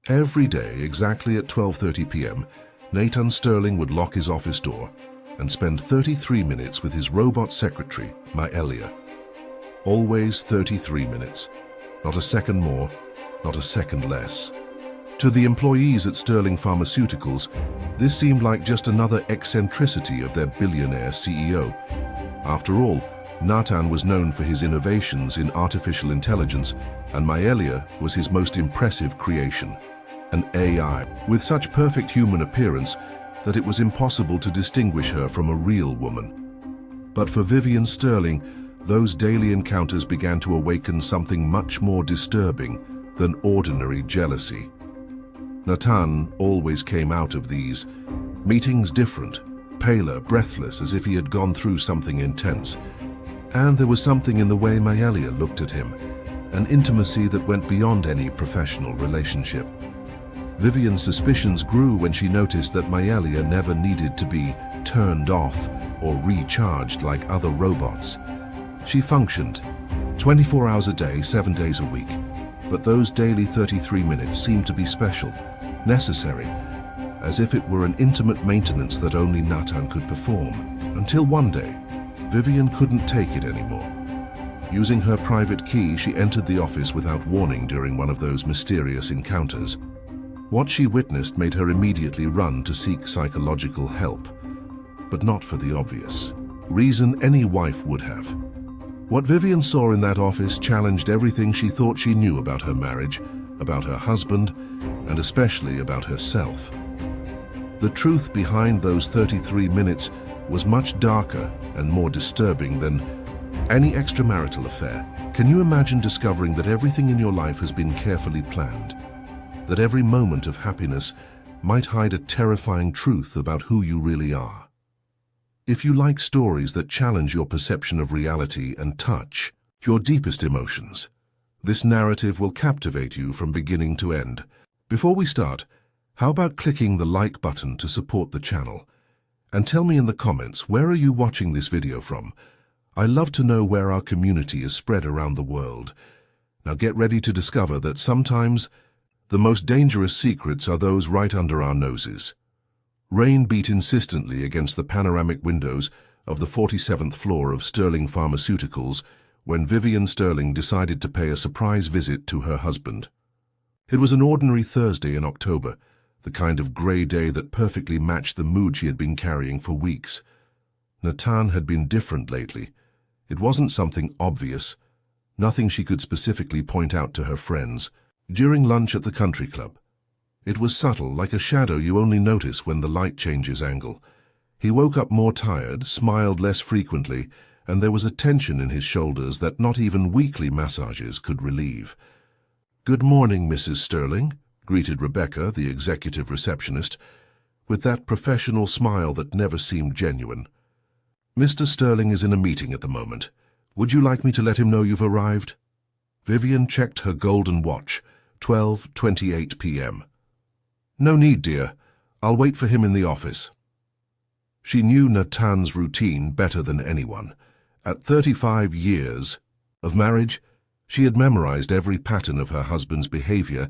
Every day, exactly at 12:30 p.m., Nathan Sterling would lock his office door and spend 33 minutes with his robot secretary, Maelia. Always 33 minutes. Not a second more, not a second less. To the employees at Sterling Pharmaceuticals, this seemed like just another eccentricity of their billionaire CEO. After all, Nathan was known for his innovations in artificial intelligence, and Maelia was his most impressive creation, an AI with such perfect human appearance that it was impossible to distinguish her from a real woman. But for Vivian Sterling, those daily encounters began to awaken something much more disturbing than ordinary jealousy. Nathan always came out of these meetings different, paler, breathless, as if he had gone through something intense. And there was something in the way Maelia looked at him, an intimacy that went beyond any professional relationship. Vivian's suspicions grew when she noticed that Maelia never needed to be turned off or recharged like other robots. She functioned 24 hours a day, 7 days a week, but those daily 33 minutes seemed to be special, necessary, as if it were an intimate maintenance that only Nathan could perform, until one day, Vivian couldn't take it anymore. Using her private key, she entered the office without warning during one of those mysterious encounters. What she witnessed made her immediately run to seek psychological help, but not for the obvious reason any wife would have. What Vivian saw in that office challenged everything she thought she knew about her marriage, about her husband, and especially about herself. The truth behind those 33 minutes was much darker and more disturbing than any extramarital affair. Can you imagine discovering that everything in your life has been carefully planned? That every moment of happiness might hide a terrifying truth about who you really are? If you like stories that challenge your perception of reality and touch your deepest emotions, this narrative will captivate you from beginning to end. Before we start, how about clicking the like button to support the channel? And tell me in the comments, where are you watching this video from? I love to know where our community is spread around the world. Now get ready to discover that sometimes the most dangerous secrets are those right under our noses. Rain beat insistently against the panoramic windows of the 47th floor of Sterling Pharmaceuticals when Vivian Sterling decided to pay a surprise visit to her husband. It was an ordinary Thursday in October, the kind of grey day that perfectly matched the mood she had been carrying for weeks. Nathan had been different lately. It wasn't something obvious, nothing she could specifically point out to her friends. During lunch at the country club, it was subtle, like a shadow you only notice when the light changes angle. He woke up more tired, smiled less frequently, and there was a tension in his shoulders that not even weekly massages could relieve. "Good morning, Mrs. Sterling," greeted Rebecca, the executive receptionist, with that professional smile that never seemed genuine. "Mr. Sterling is in a meeting at the moment. Would you like me to let him know you've arrived?" Vivian checked her golden watch, 12:28 p.m. "No need, dear. I'll wait for him in the office." She knew Nathan's routine better than anyone. At 35 years of marriage, she had memorized every pattern of her husband's behavior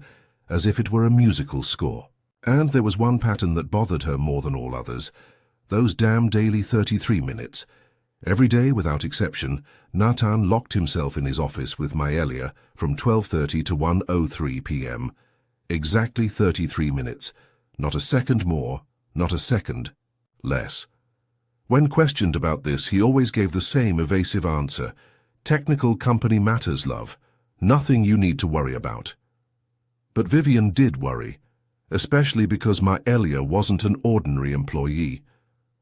as if it were a musical score. And there was one pattern that bothered her more than all others: those damn daily 33 minutes. Every day, without exception, Nathan locked himself in his office with Maelia from 12:30 to 1:03 p.m. Exactly 33 minutes. Not a second more, not a second less. When questioned about this, he always gave the same evasive answer: "Technical company matters, love. Nothing you need to worry about." But Vivian did worry, especially because Maelia wasn't an ordinary employee.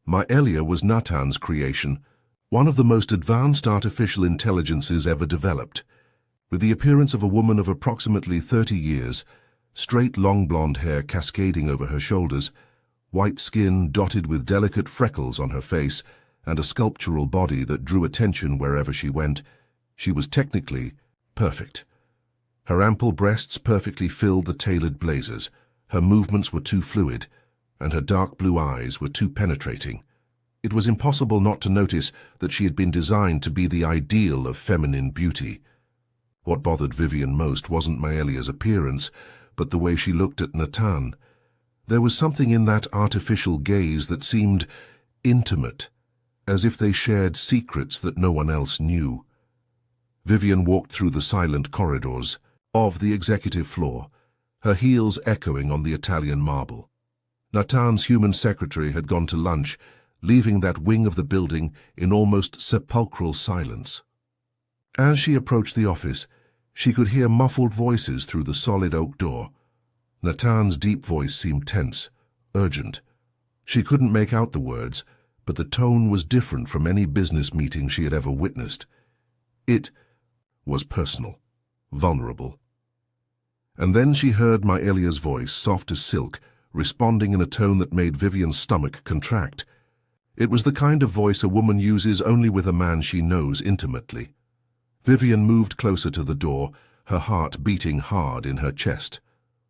Maelia was Nathan's creation, one of the most advanced artificial intelligences ever developed. With the appearance of a woman of approximately 30 years, straight long blonde hair cascading over her shoulders, white skin dotted with delicate freckles on her face, and a sculptural body that drew attention wherever she went, she was technically perfect. Her ample breasts perfectly filled the tailored blazers, her movements were too fluid, and her dark blue eyes were too penetrating. It was impossible not to notice that she had been designed to be the ideal of feminine beauty. What bothered Vivian most wasn't Maelia's appearance, but the way she looked at Natan. There was something in that artificial gaze that seemed intimate, as if they shared secrets that no one else knew. Vivian walked through the silent corridors of the executive floor, her heels echoing on the Italian marble. Natan's human secretary had gone to lunch, leaving that wing of the building in almost sepulchral silence. As she approached the office, she could hear muffled voices through the solid oak door. Natan's deep voice seemed tense, urgent. She couldn't make out the words, but the tone was different from any business meeting she had ever witnessed. It was personal, vulnerable. And then she heard Maelia's voice, soft as silk, responding in a tone that made Vivian's stomach contract. It was the kind of voice a woman uses only with a man she knows intimately. Vivian moved closer to the door, her heart beating hard in her chest.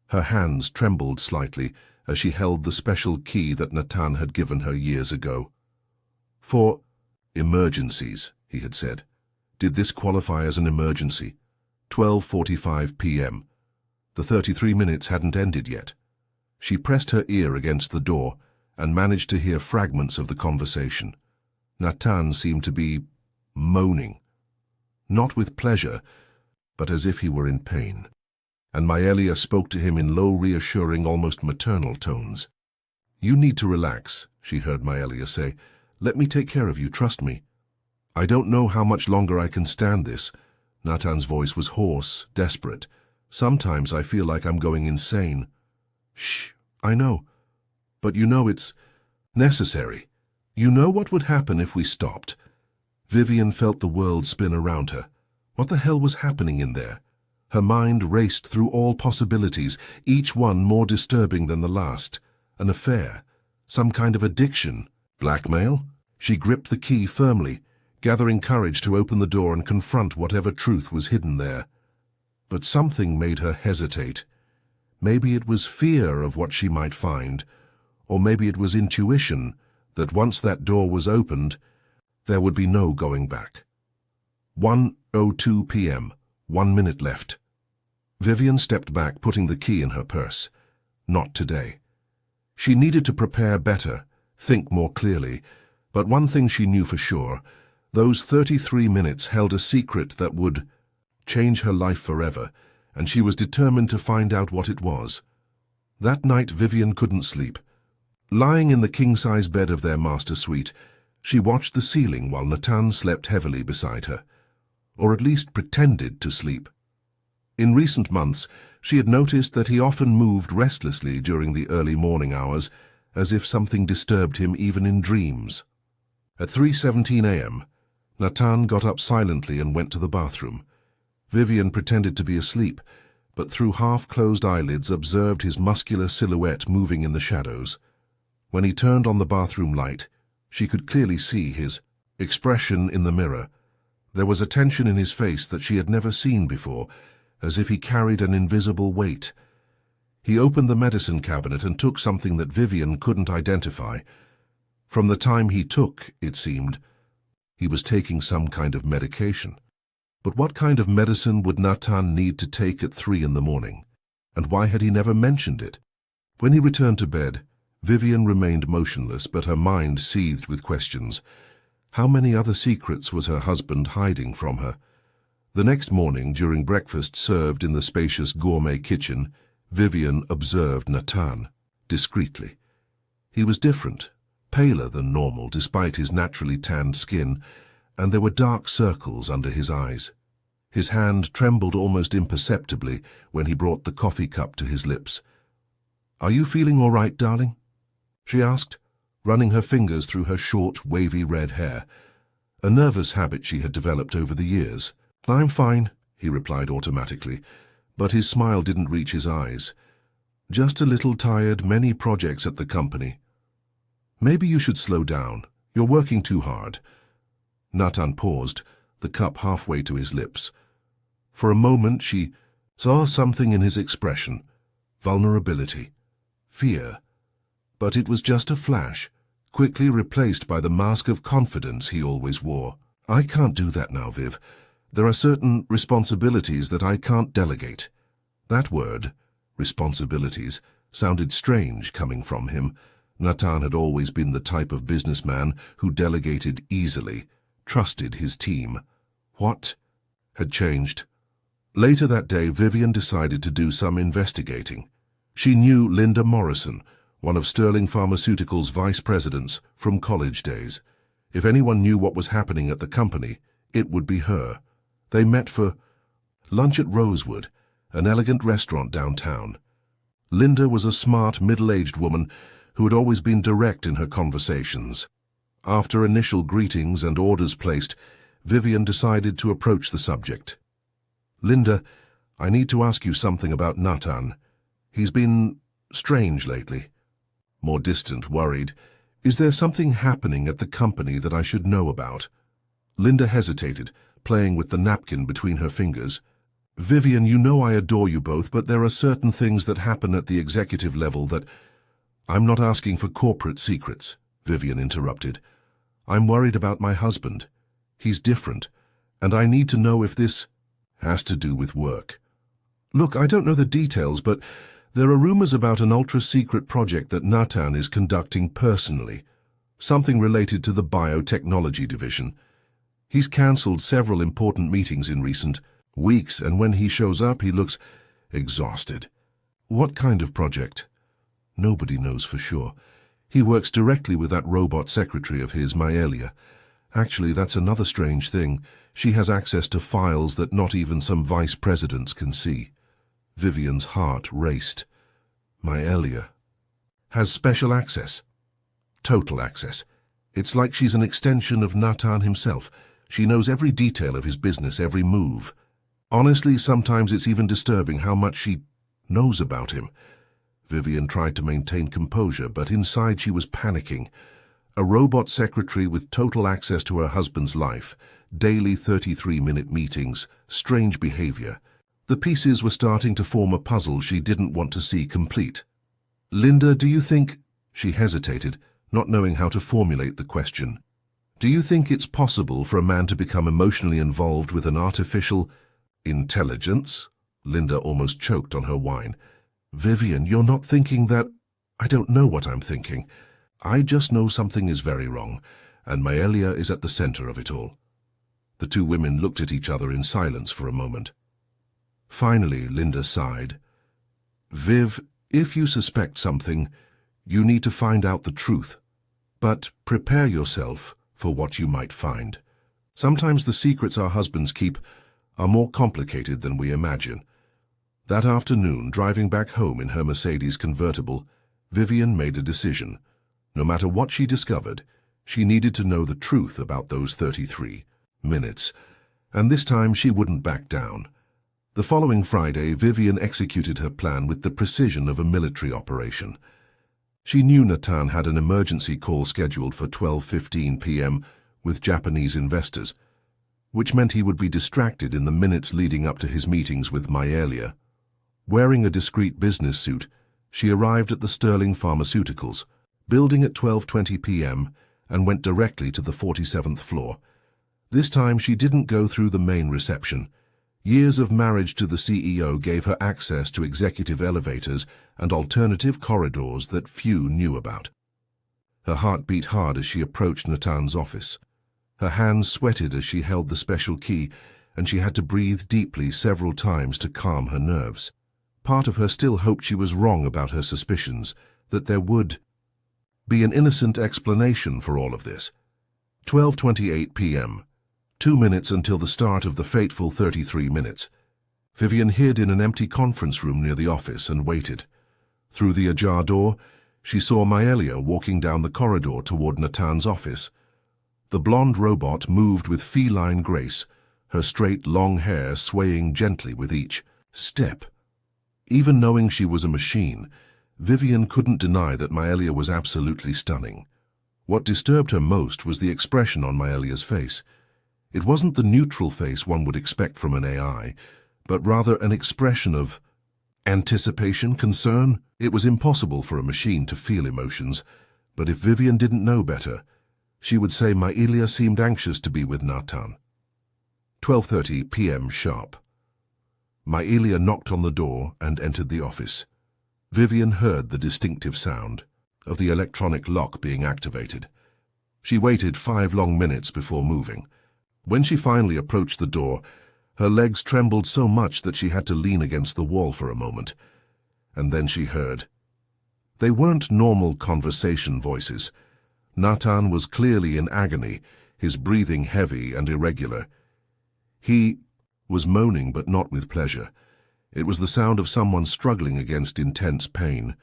Her hands trembled slightly as she held the special key that Natan had given her years ago. "For emergencies," he had said. Did this qualify as an emergency? 12:45 p.m. The 33 minutes hadn't ended yet. She pressed her ear against the door and managed to hear fragments of the conversation. Natan seemed to be moaning, not with pleasure, but as if he were in pain. And Maelia spoke to him in low, reassuring, almost maternal tones. "You need to relax," she heard Maelia say. "Let me take care of you, trust me." "I don't know how much longer I can stand this." Natan's voice was hoarse, desperate. "Sometimes I feel like I'm going insane." "Shh, I know. But you know it's necessary. You know what would happen if we stopped." Vivian felt the world spin around her. What the hell was happening in there? Her mind raced through all possibilities, each one more disturbing than the last. An affair, some kind of addiction, blackmail? She gripped the key firmly, gathering courage to open the door and confront whatever truth was hidden there. But something made her hesitate. Maybe it was fear of what she might find, or maybe it was intuition that once that door was opened, there would be no going back. 1:02 p.m., 1 minute left. Vivian stepped back, putting the key in her purse. Not today. She needed to prepare better, think more clearly, but one thing she knew for sure, those 33 minutes held a secret that would change her life forever, and she was determined to find out what it was. That night Vivian couldn't sleep. Lying in the king-size bed of their master suite, she watched the ceiling while Natan slept heavily beside her, or at least pretended to sleep. In recent months, she had noticed that he often moved restlessly during the early morning hours, as if something disturbed him even in dreams. At 3:17 a.m., Natan got up silently and went to the bathroom. Vivian pretended to be asleep, but through half-closed eyelids observed his muscular silhouette moving in the shadows. When he turned on the bathroom light, she could clearly see his expression in the mirror. There was a tension in his face that she had never seen before, as if he carried an invisible weight. He opened the medicine cabinet and took something that Vivian couldn't identify. From the time he took, it seemed, he was taking some kind of medication. But what kind of medicine would Natan need to take at 3 in the morning? And why had he never mentioned it? When he returned to bed, Vivian remained motionless, but her mind seethed with questions. How many other secrets was her husband hiding from her? The next morning, during breakfast served in the spacious gourmet kitchen, Vivian observed Natan, discreetly. He was different, paler than normal despite his naturally tanned skin, and there were dark circles under his eyes. His hand trembled almost imperceptibly when he brought the coffee cup to his lips. "Are you feeling all right, darling?" she asked, running her fingers through her short, wavy red hair, a nervous habit she had developed over the years. "I'm fine," he replied automatically, but his smile didn't reach his eyes. "Just a little tired, many projects at the company." "Maybe you should slow down. You're working too hard." Natan paused, the cup halfway to his lips. For a moment she saw something in his expression, vulnerability, fear. But it was just a flash, quickly replaced by the mask of confidence he always wore. "I can't do that now, Viv. There are certain responsibilities that I can't delegate." That word, responsibilities sounded strange coming from him. Natan had always been the type of businessman who delegated easily, trusted his team. What had changed? Later that day, Vivian decided to do some investigating. She knew Linda Morrison, one of Sterling Pharmaceuticals' vice presidents from college days. If anyone knew what was happening at the company, it would be her. They met for lunch at Rosewood, an elegant restaurant downtown. Linda was a smart, middle-aged woman who had always been direct in her conversations. After initial greetings and orders placed, Vivian decided to approach the subject. "Linda, I need to ask you something about Natan. He's been strange lately." More distant, worried. "Is there something happening at the company that I should know about?" Linda hesitated, playing with the napkin between her fingers. "Vivian, you know I adore you both, but there are certain things that happen at the executive level that—" "I'm not asking for corporate secrets," Vivian interrupted. "I'm worried about my husband. He's different, and I need to know if this has to do with work. Look, I don't know the details, but there are rumors about an ultra-secret project that Natan is conducting personally, something related to the biotechnology division. He's cancelled several important meetings in recent weeks, and when he shows up, he looks exhausted." "What kind of project?" "Nobody knows for sure. He works directly with that robot secretary of his, Maelia. Actually, that's another strange thing. She has access to files that not even some vice presidents can see." Vivian's heart raced. "Maelia has special access. Total access. It's like she's an extension of Natan himself. She knows every detail of his business, every move. Honestly, sometimes it's even disturbing how much she knows about him." Vivian tried to maintain composure, but inside she was panicking. A robot secretary with total access to her husband's life, daily 33-minute meetings, strange behavior. The pieces were starting to form a puzzle she didn't want to see complete. "Linda, do you think—" She hesitated, not knowing how to formulate the question. "Do you think it's possible for a man to become emotionally involved with an artificial intelligence?" Linda almost choked on her wine. "Vivian, you're not thinking that—" "I don't know what I'm thinking. I just know something is very wrong, and Maelia is at the center of it all." The two women looked at each other in silence for a moment. Finally, Linda sighed. "Viv, if you suspect something, you need to find out the truth. But prepare yourself for what you might find. Sometimes the secrets our husbands keep are more complicated than we imagine." That afternoon, driving back home in her Mercedes convertible, Vivian made a decision. No matter what she discovered, she needed to know the truth about those 33 minutes, and this time she wouldn't back down. The following Friday, Vivian executed her plan with the precision of a military operation. She knew Natan had an emergency call scheduled for 12:15 p.m. with Japanese investors, which meant he would be distracted in the minutes leading up to his meetings with Maelia. Wearing a discreet business suit, she arrived at the Sterling Pharmaceuticals building at 12:20 p.m. and went directly to the 47th floor. This time she didn't go through the main reception. Years of marriage to the CEO gave her access to executive elevators and alternative corridors that few knew about. Her heart beat hard as she approached Natan's office. Her hands sweated as she held the special key, and she had to breathe deeply several times to calm her nerves. Part of her still hoped she was wrong about her suspicions, that there would be an innocent explanation for all of this. 12:28 p.m. 2 minutes until the start of the fateful 33 minutes. Vivian hid in an empty conference room near the office and waited. Through the ajar door, she saw Maelia walking down the corridor toward Natan's office. The blonde robot moved with feline grace, her straight, long hair swaying gently with each step. Even knowing she was a machine, Vivian couldn't deny that Maelia was absolutely stunning. What disturbed her most was the expression on Maelia's face. It wasn't the neutral face one would expect from an AI, but rather an expression of anticipation, concern. It was impossible for a machine to feel emotions, but if Vivian didn't know better, she would say Maelia seemed anxious to be with Natan. 12:30 p.m. sharp. Maelia knocked on the door and entered the office. Vivian heard the distinctive sound of the electronic lock being activated. She waited 5 long minutes before moving. When she finally approached the door, her legs trembled so much that she had to lean against the wall for a moment. And then she heard. They weren't normal conversation voices. Natan was clearly in agony, his breathing heavy and irregular. He was moaning, but not with pleasure. It was the sound of someone struggling against intense pain.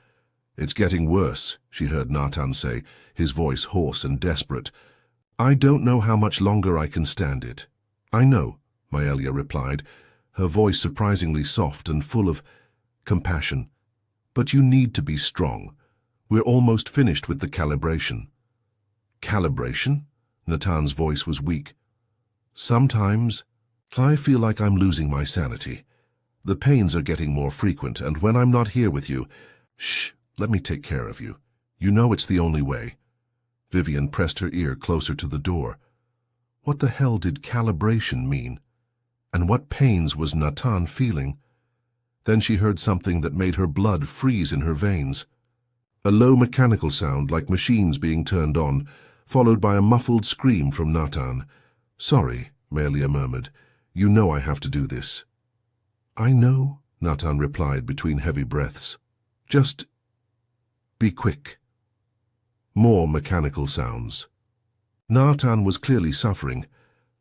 "It's getting worse," she heard Natan say, his voice hoarse and desperate. "I don't know how much longer I can stand it." "I know," Maelia replied, her voice surprisingly soft and full of compassion. "But you need to be strong. We're almost finished with the calibration." "Calibration?" Natan's voice was weak. "Sometimes I feel like I'm losing my sanity. The pains are getting more frequent, and when I'm not here with you—" "Shh, let me take care of you. You know it's the only way." Vivian pressed her ear closer to the door. What the hell did calibration mean? And what pains was Natan feeling? Then she heard something that made her blood freeze in her veins. A low mechanical sound like machines being turned on, followed by a muffled scream from Natan. "Sorry," Maelia murmured. "You know I have to do this." "I know," Natan replied between heavy breaths. "Just be quick." More mechanical sounds. Natan was clearly suffering,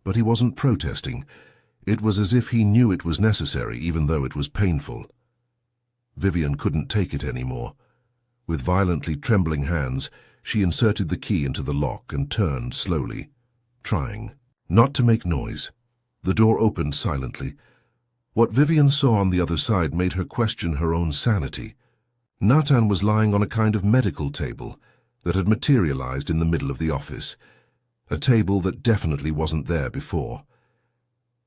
but he wasn't protesting. It was as if he knew it was necessary, even though it was painful. Vivian couldn't take it anymore. With violently trembling hands, she inserted the key into the lock and turned slowly, trying not to make noise. The door opened silently. What Vivian saw on the other side made her question her own sanity. Natan was lying on a kind of medical table that had materialized in the middle of the office, a table that definitely wasn't there before.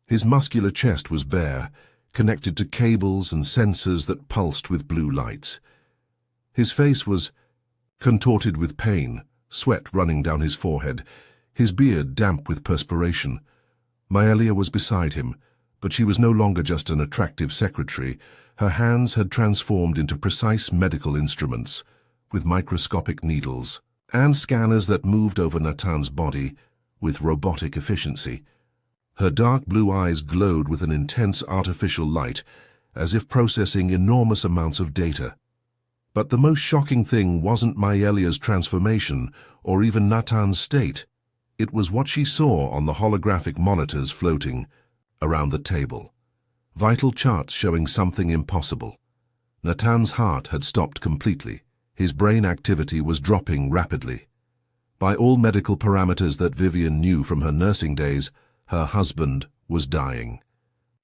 His muscular chest was bare, connected to cables and sensors that pulsed with blue lights. His face was contorted with pain, sweat running down his forehead, his beard damp with perspiration. Maelia was beside him, but she was no longer just an attractive secretary. Her hands had transformed into precise medical instruments, with microscopic needles and scanners that moved over Natan's body with robotic efficiency. Her dark blue eyes glowed with an intense artificial light, as if processing enormous amounts of data. But the most shocking thing wasn't Maelia's transformation or even Natan's state. It was what she saw on the holographic monitors floating around the table. Vital charts showing something impossible. Natan's heart had stopped completely. His brain activity was dropping rapidly. By all medical parameters that Vivian knew from her nursing days, her husband was dying.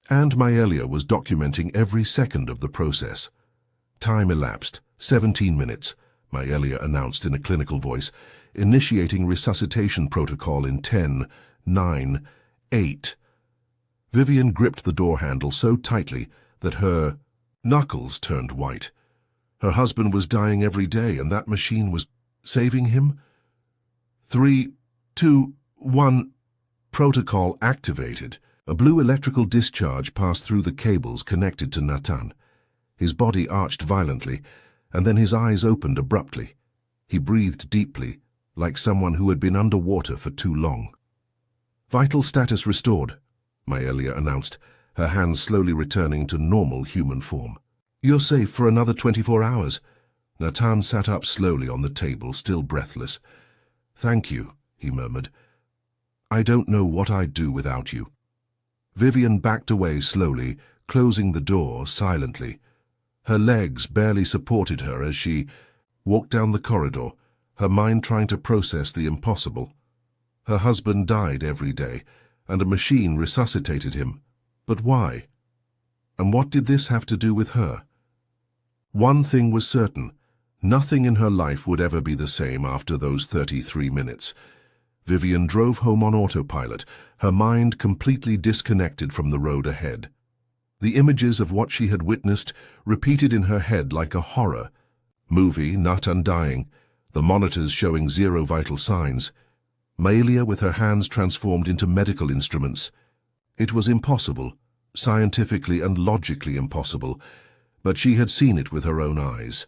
And Maelia was documenting every second of the process. Time elapsed, 17 minutes, Maelia announced in a clinical voice, initiating resuscitation protocol in 10, 9, 8. Vivian gripped the door handle so tightly that her knuckles turned white. Her husband was dying every day, and that machine was saving him? 3, 2, 1. Protocol activated. A blue electrical discharge passed through the cables connected to Natan. His body arched violently, and then his eyes opened abruptly. He breathed deeply, like someone who had been underwater for too long. "Vital status restored," Maelia announced, her hands slowly returning to normal human form. "You're safe for another 24 hours. Natan sat up slowly on the table, still breathless. "Thank you," he murmured. "I don't know what I'd do without you." Vivian backed away slowly, closing the door silently. Her legs barely supported her as she walked down the corridor, her mind trying to process the impossible. Her husband died every day, and a machine resuscitated him. But why? And what did this have to do with her? One thing was certain. Nothing in her life would ever be the same after those 33 minutes. Vivian drove home on autopilot, her mind completely disconnected from the road ahead. The images of what she had witnessed repeated in her head like a horror. Movie, Natan dying, the monitors showing zero vital signs. Maelia with her hands transformed into medical instruments. It was impossible, scientifically and logically impossible, but she had seen it with her own eyes.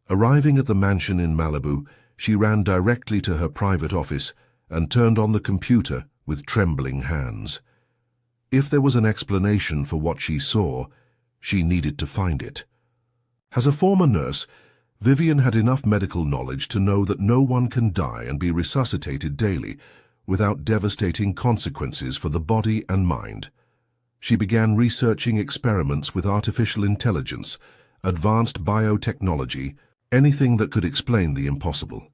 Arriving at the mansion in Malibu, she ran directly to her private office and turned on the computer with trembling hands. If there was an explanation for what she saw, she needed to find it. As a former nurse, Vivian had enough medical knowledge to know that no one can die and be resuscitated daily without devastating consequences for the body and mind. She began researching experiments with artificial intelligence, advanced biotechnology, anything that could explain the impossible.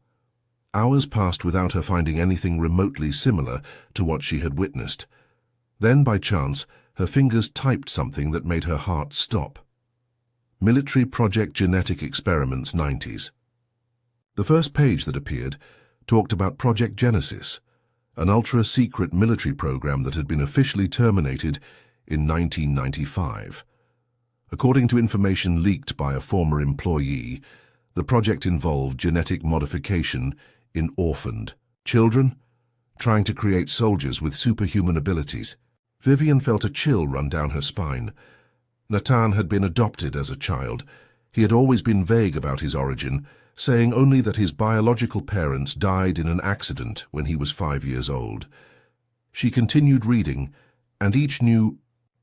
Hours passed without her finding anything remotely similar to what she had witnessed. Then, by chance, her fingers typed something that made her heart stop. Military Project Genetic Experiments 90s. The first page that appeared talked about Project Genesis, an ultra-secret military program that had been officially terminated in 1995. According to information leaked by a former employee, the project involved genetic modification in orphaned children, trying to create soldiers with superhuman abilities. Vivian felt a chill run down her spine. Nathan had been adopted as a child. He had always been vague about his origin, saying only that his biological parents died in an accident when he was 5 years old. She continued reading, and each new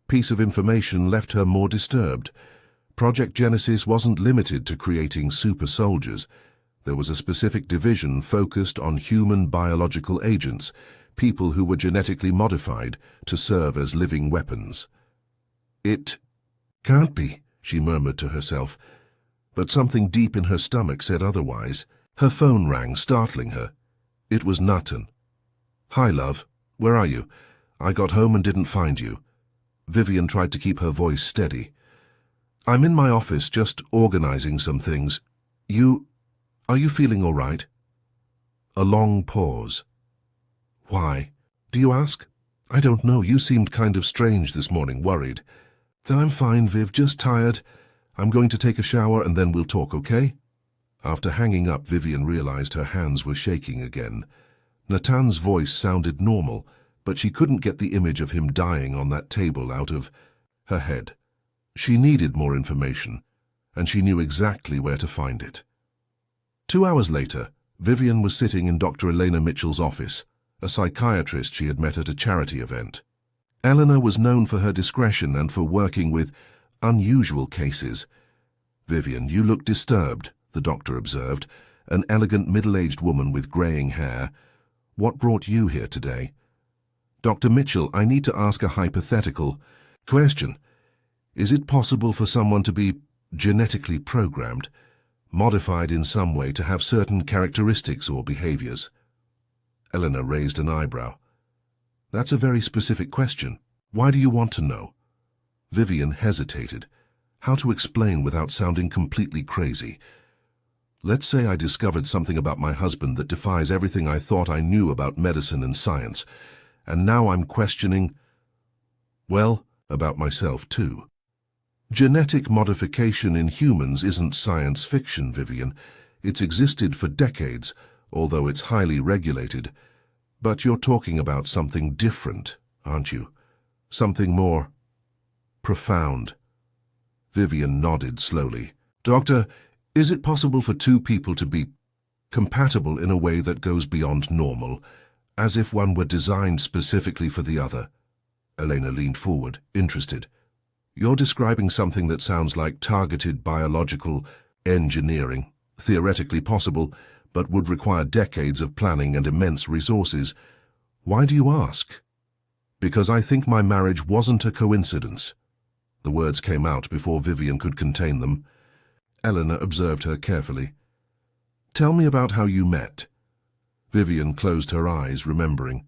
piece of information left her more disturbed. Project Genesis wasn't limited to creating super soldiers. There was a specific division focused on human biological agents, people who were genetically modified to serve as living weapons. "It can't be," she murmured to herself, but something deep in her stomach said otherwise. Her phone rang, startling her. It was Nathan. "Hi, love. Where are you? I got home and didn't find you." Vivian tried to keep her voice steady. "I'm in my office, just organizing some things. Are you feeling all right?" A long pause. "Why? Do you ask?" "I don't know. You seemed kind of strange this morning, worried." "I'm fine, Viv, just tired. I'm going to take a shower and then we'll talk, okay?" After hanging up, Vivian realized her hands were shaking again. Nathan's voice sounded normal, but she couldn't get the image of him dying on that table out of her head. She needed more information, and she knew exactly where to find it. 2 hours later, Vivian was sitting in Dr. Elena Mitchell's office, a psychiatrist she had met at a charity event. Eleanor was known for her discretion and for working with unusual cases. "Vivian, you look disturbed," the doctor observed, an elegant middle-aged woman with graying hair. "What brought you here today?" "Dr. Mitchell, I need to ask a hypothetical question. Is it possible for someone to be genetically programmed, modified in some way to have certain characteristics or behaviors?" Eleanor raised an eyebrow. "That's a very specific question. Why do you want to know?" Vivian hesitated. How to explain without sounding completely crazy? "Let's say I discovered something about my husband that defies everything I thought I knew about medicine and science, and now I'm questioning, well, about myself too." Genetic modification in humans isn't science fiction, Vivian. It's existed for decades, although it's highly regulated. But you're talking about something different, aren't you? Something more profound. Vivian nodded slowly. "Doctor, is it possible for two people to be compatible in a way that goes beyond normal, as if one were designed specifically for the other?" Elena leaned forward, interested. "You're describing something that sounds like targeted biological engineering, theoretically possible, but would require decades of planning and immense resources. Why do you ask?" "Because I think my marriage wasn't a coincidence." The words came out before Vivian could contain them. Eleanor observed her carefully. "Tell me about how you met." Vivian closed her eyes, remembering.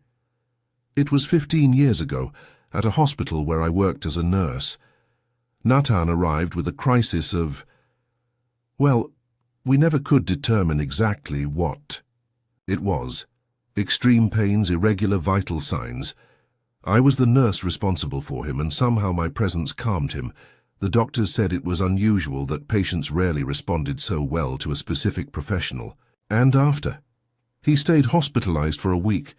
"It was 15 years ago, at a hospital where I worked as a nurse. Nathan arrived with a crisis of, well, we never could determine exactly what it was. Extreme pains, irregular vital signs. I was the nurse responsible for him, and somehow my presence calmed him. The doctors said it was unusual that patients rarely responded so well to a specific professional. And after. He stayed hospitalized for a week.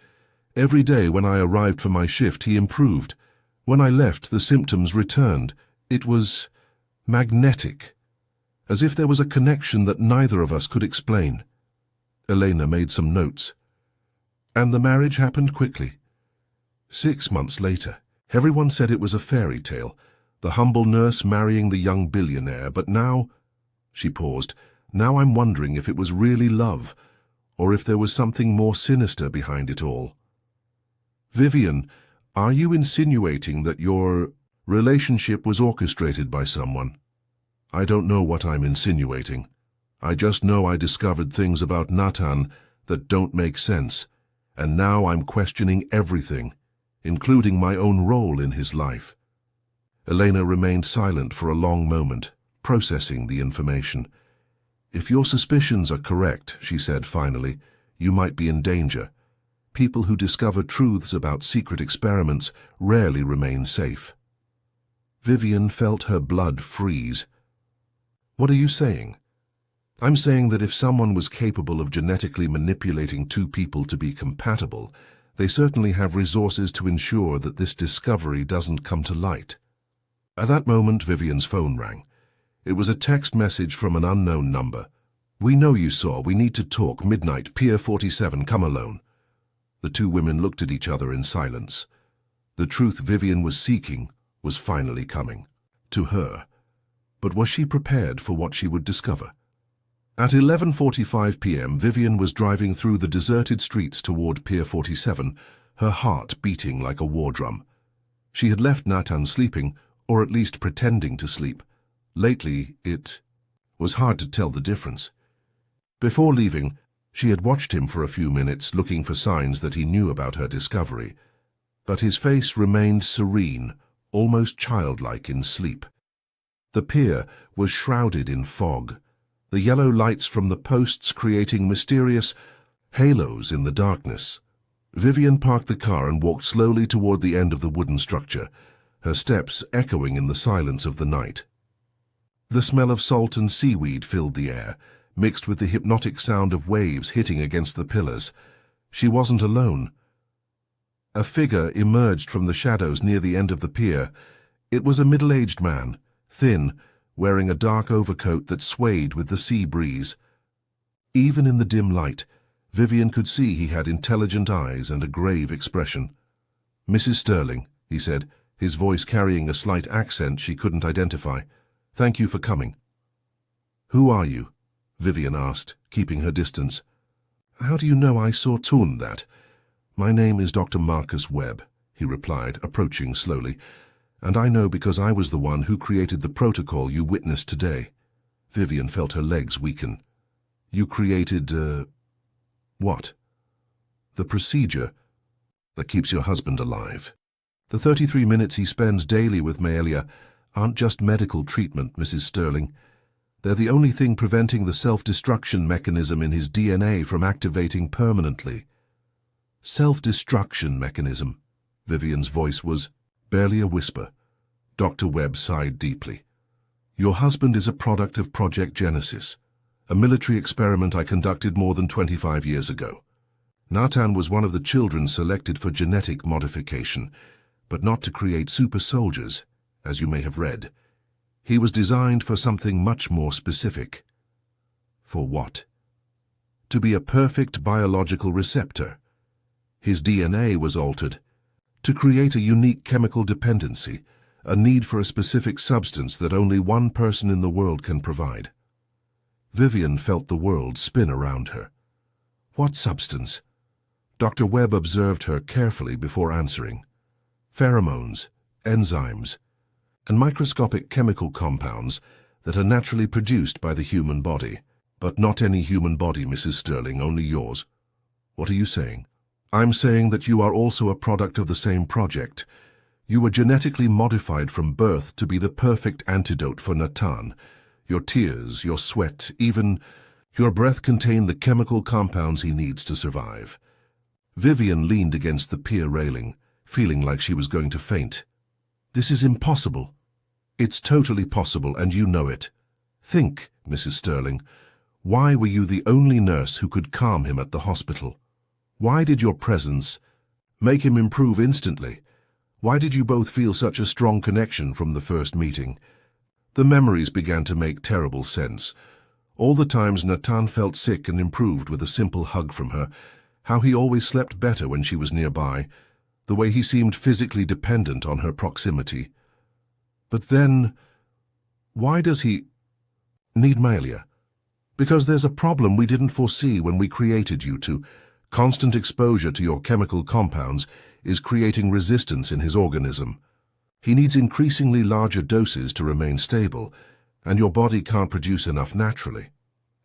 Every day when I arrived for my shift, he improved. When I left, the symptoms returned. It was Magnetic. As if there was a connection that neither of us could explain. Elena made some notes. And the marriage happened quickly. 6 months later. Everyone said it was a fairy tale, the humble nurse marrying the young billionaire, but now, she paused, now I'm wondering if it was really love, or if there was something more sinister behind it all. Vivian, are you insinuating that your relationship was orchestrated by someone? I don't know what I'm insinuating. I just know I discovered things about Nathan that don't make sense, and now I'm questioning everything, including my own role in his life. Elena remained silent for a long moment, processing the information. If your suspicions are correct, she said finally, you might be in danger. People who discover truths about secret experiments rarely remain safe. Vivian felt her blood freeze. What are you saying? I'm saying that if someone was capable of genetically manipulating two people to be compatible, they certainly have resources to ensure that this discovery doesn't come to light. At that moment, Vivian's phone rang. It was a text message from an unknown number. We know you saw. We need to talk. Midnight, Pier 47, come alone. The two women looked at each other in silence. The truth Vivian was seeking was finally coming. To her. But was she prepared for what she would discover? At 11:45 p.m., Vivian was driving through the deserted streets toward Pier 47, her heart beating like a war drum. She had left Nathan sleeping, or at least pretending to sleep. Lately, it was hard to tell the difference. Before leaving, she had watched him for a few minutes, looking for signs that he knew about her discovery. But his face remained serene, almost childlike in sleep. The pier was shrouded in fog, the yellow lights from the posts creating mysterious halos in the darkness. Vivian parked the car and walked slowly toward the end of the wooden structure, her steps echoing in the silence of the night. The smell of salt and seaweed filled the air, mixed with the hypnotic sound of waves hitting against the pillars. She wasn't alone. A figure emerged from the shadows near the end of the pier. It was a middle-aged man, thin, wearing a dark overcoat that swayed with the sea breeze. Even in the dim light, Vivian could see he had intelligent eyes and a grave expression. "Mrs. Sterling," he said, his voice carrying a slight accent she couldn't identify. "Thank you for coming." "Who are you?" Vivian asked, keeping her distance. "How do you know I saw that?" "My name is Dr. Marcus Webb," he replied, approaching slowly. "And I know because I was the one who created the protocol you witnessed today." Vivian felt her legs weaken. "You created, what?" "The procedure that keeps your husband alive. The 33 minutes he spends daily with Maelia aren't just medical treatment, Mrs. Sterling. They're the only thing preventing the self-destruction mechanism in his DNA from activating permanently." "Self-destruction mechanism." Vivian's voice was barely a whisper. Dr. Webb sighed deeply. "Your husband is a product of Project Genesis, a military experiment I conducted more than 25 years ago. Nathan was one of the children selected for genetic modification, but not to create super soldiers, as you may have read. He was designed for something much more specific." "For what?" "To be a perfect biological receptor. His DNA was altered to create a unique chemical dependency, a need for a specific substance that only one person in the world can provide." Vivian felt the world spin around her. "What substance?" Dr. Webb observed her carefully before answering. "Pheromones, enzymes, and microscopic chemical compounds that are naturally produced by the human body. But not any human body, Mrs. Sterling, only yours." "What are you saying?" "I'm saying that you are also a product of the same project. You were genetically modified from birth to be the perfect antidote for Nathan. Your tears, your sweat, even your breath contain the chemical compounds he needs to survive." Vivian leaned against the pier railing, feeling like she was going to faint. "This is impossible." "It's totally possible, and you know it. Think, Mrs. Sterling, why were you the only nurse who could calm him at the hospital? Why did your presence make him improve instantly? Why did you both feel such a strong connection from the first meeting? The memories began to make terrible sense. All the times Natan felt sick and improved with a simple hug from her, how he always slept better when she was nearby, the way he seemed physically dependent on her proximity. But then, why does he need Malia? Because there's a problem we didn't foresee when we created you two. Constant exposure to your chemical compounds is creating resistance in his organism. He needs increasingly larger doses to remain stable, and your body can't produce enough naturally.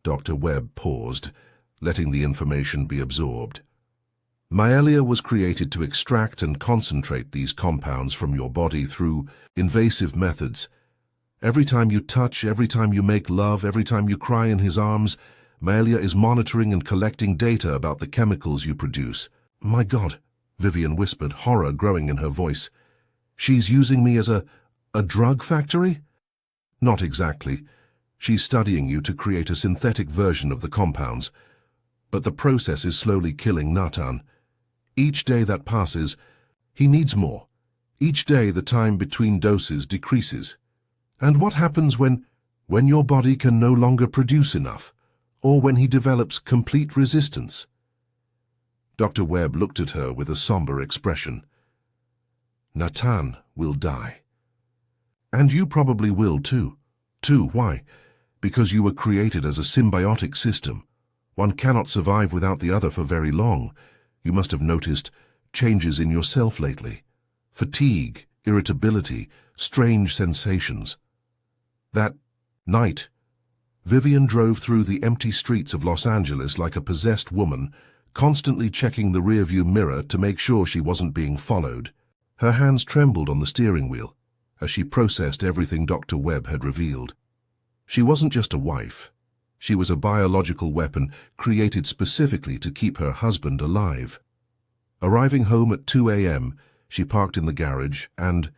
Dr. Webb paused, letting the information be absorbed. Maelia was created to extract and concentrate these compounds from your body through invasive methods. Every time you touch, every time you make love, every time you cry in his arms, Maelia is monitoring and collecting data about the chemicals you produce. My God, Vivian whispered, horror growing in her voice. She's using me as a drug factory? Not exactly. She's studying you to create a synthetic version of the compounds. But the process is slowly killing Natan. Each day that passes, he needs more. Each day the time between doses decreases. And what happens when your body can no longer produce enough, or when he develops complete resistance? Dr. Webb looked at her with a somber expression. Natan will die. And you probably will too. Why? Because you were created as a symbiotic system. One cannot survive without the other for very long. You must have noticed changes in yourself lately. Fatigue, irritability, strange sensations. That night, Vivian drove through the empty streets of Los Angeles like a possessed woman, constantly checking the rearview mirror to make sure she wasn't being followed. Her hands trembled on the steering wheel as she processed everything Dr. Webb had revealed. She wasn't just a wife. She was a biological weapon created specifically to keep her husband alive. Arriving home at 2 a.m., she parked in the garage and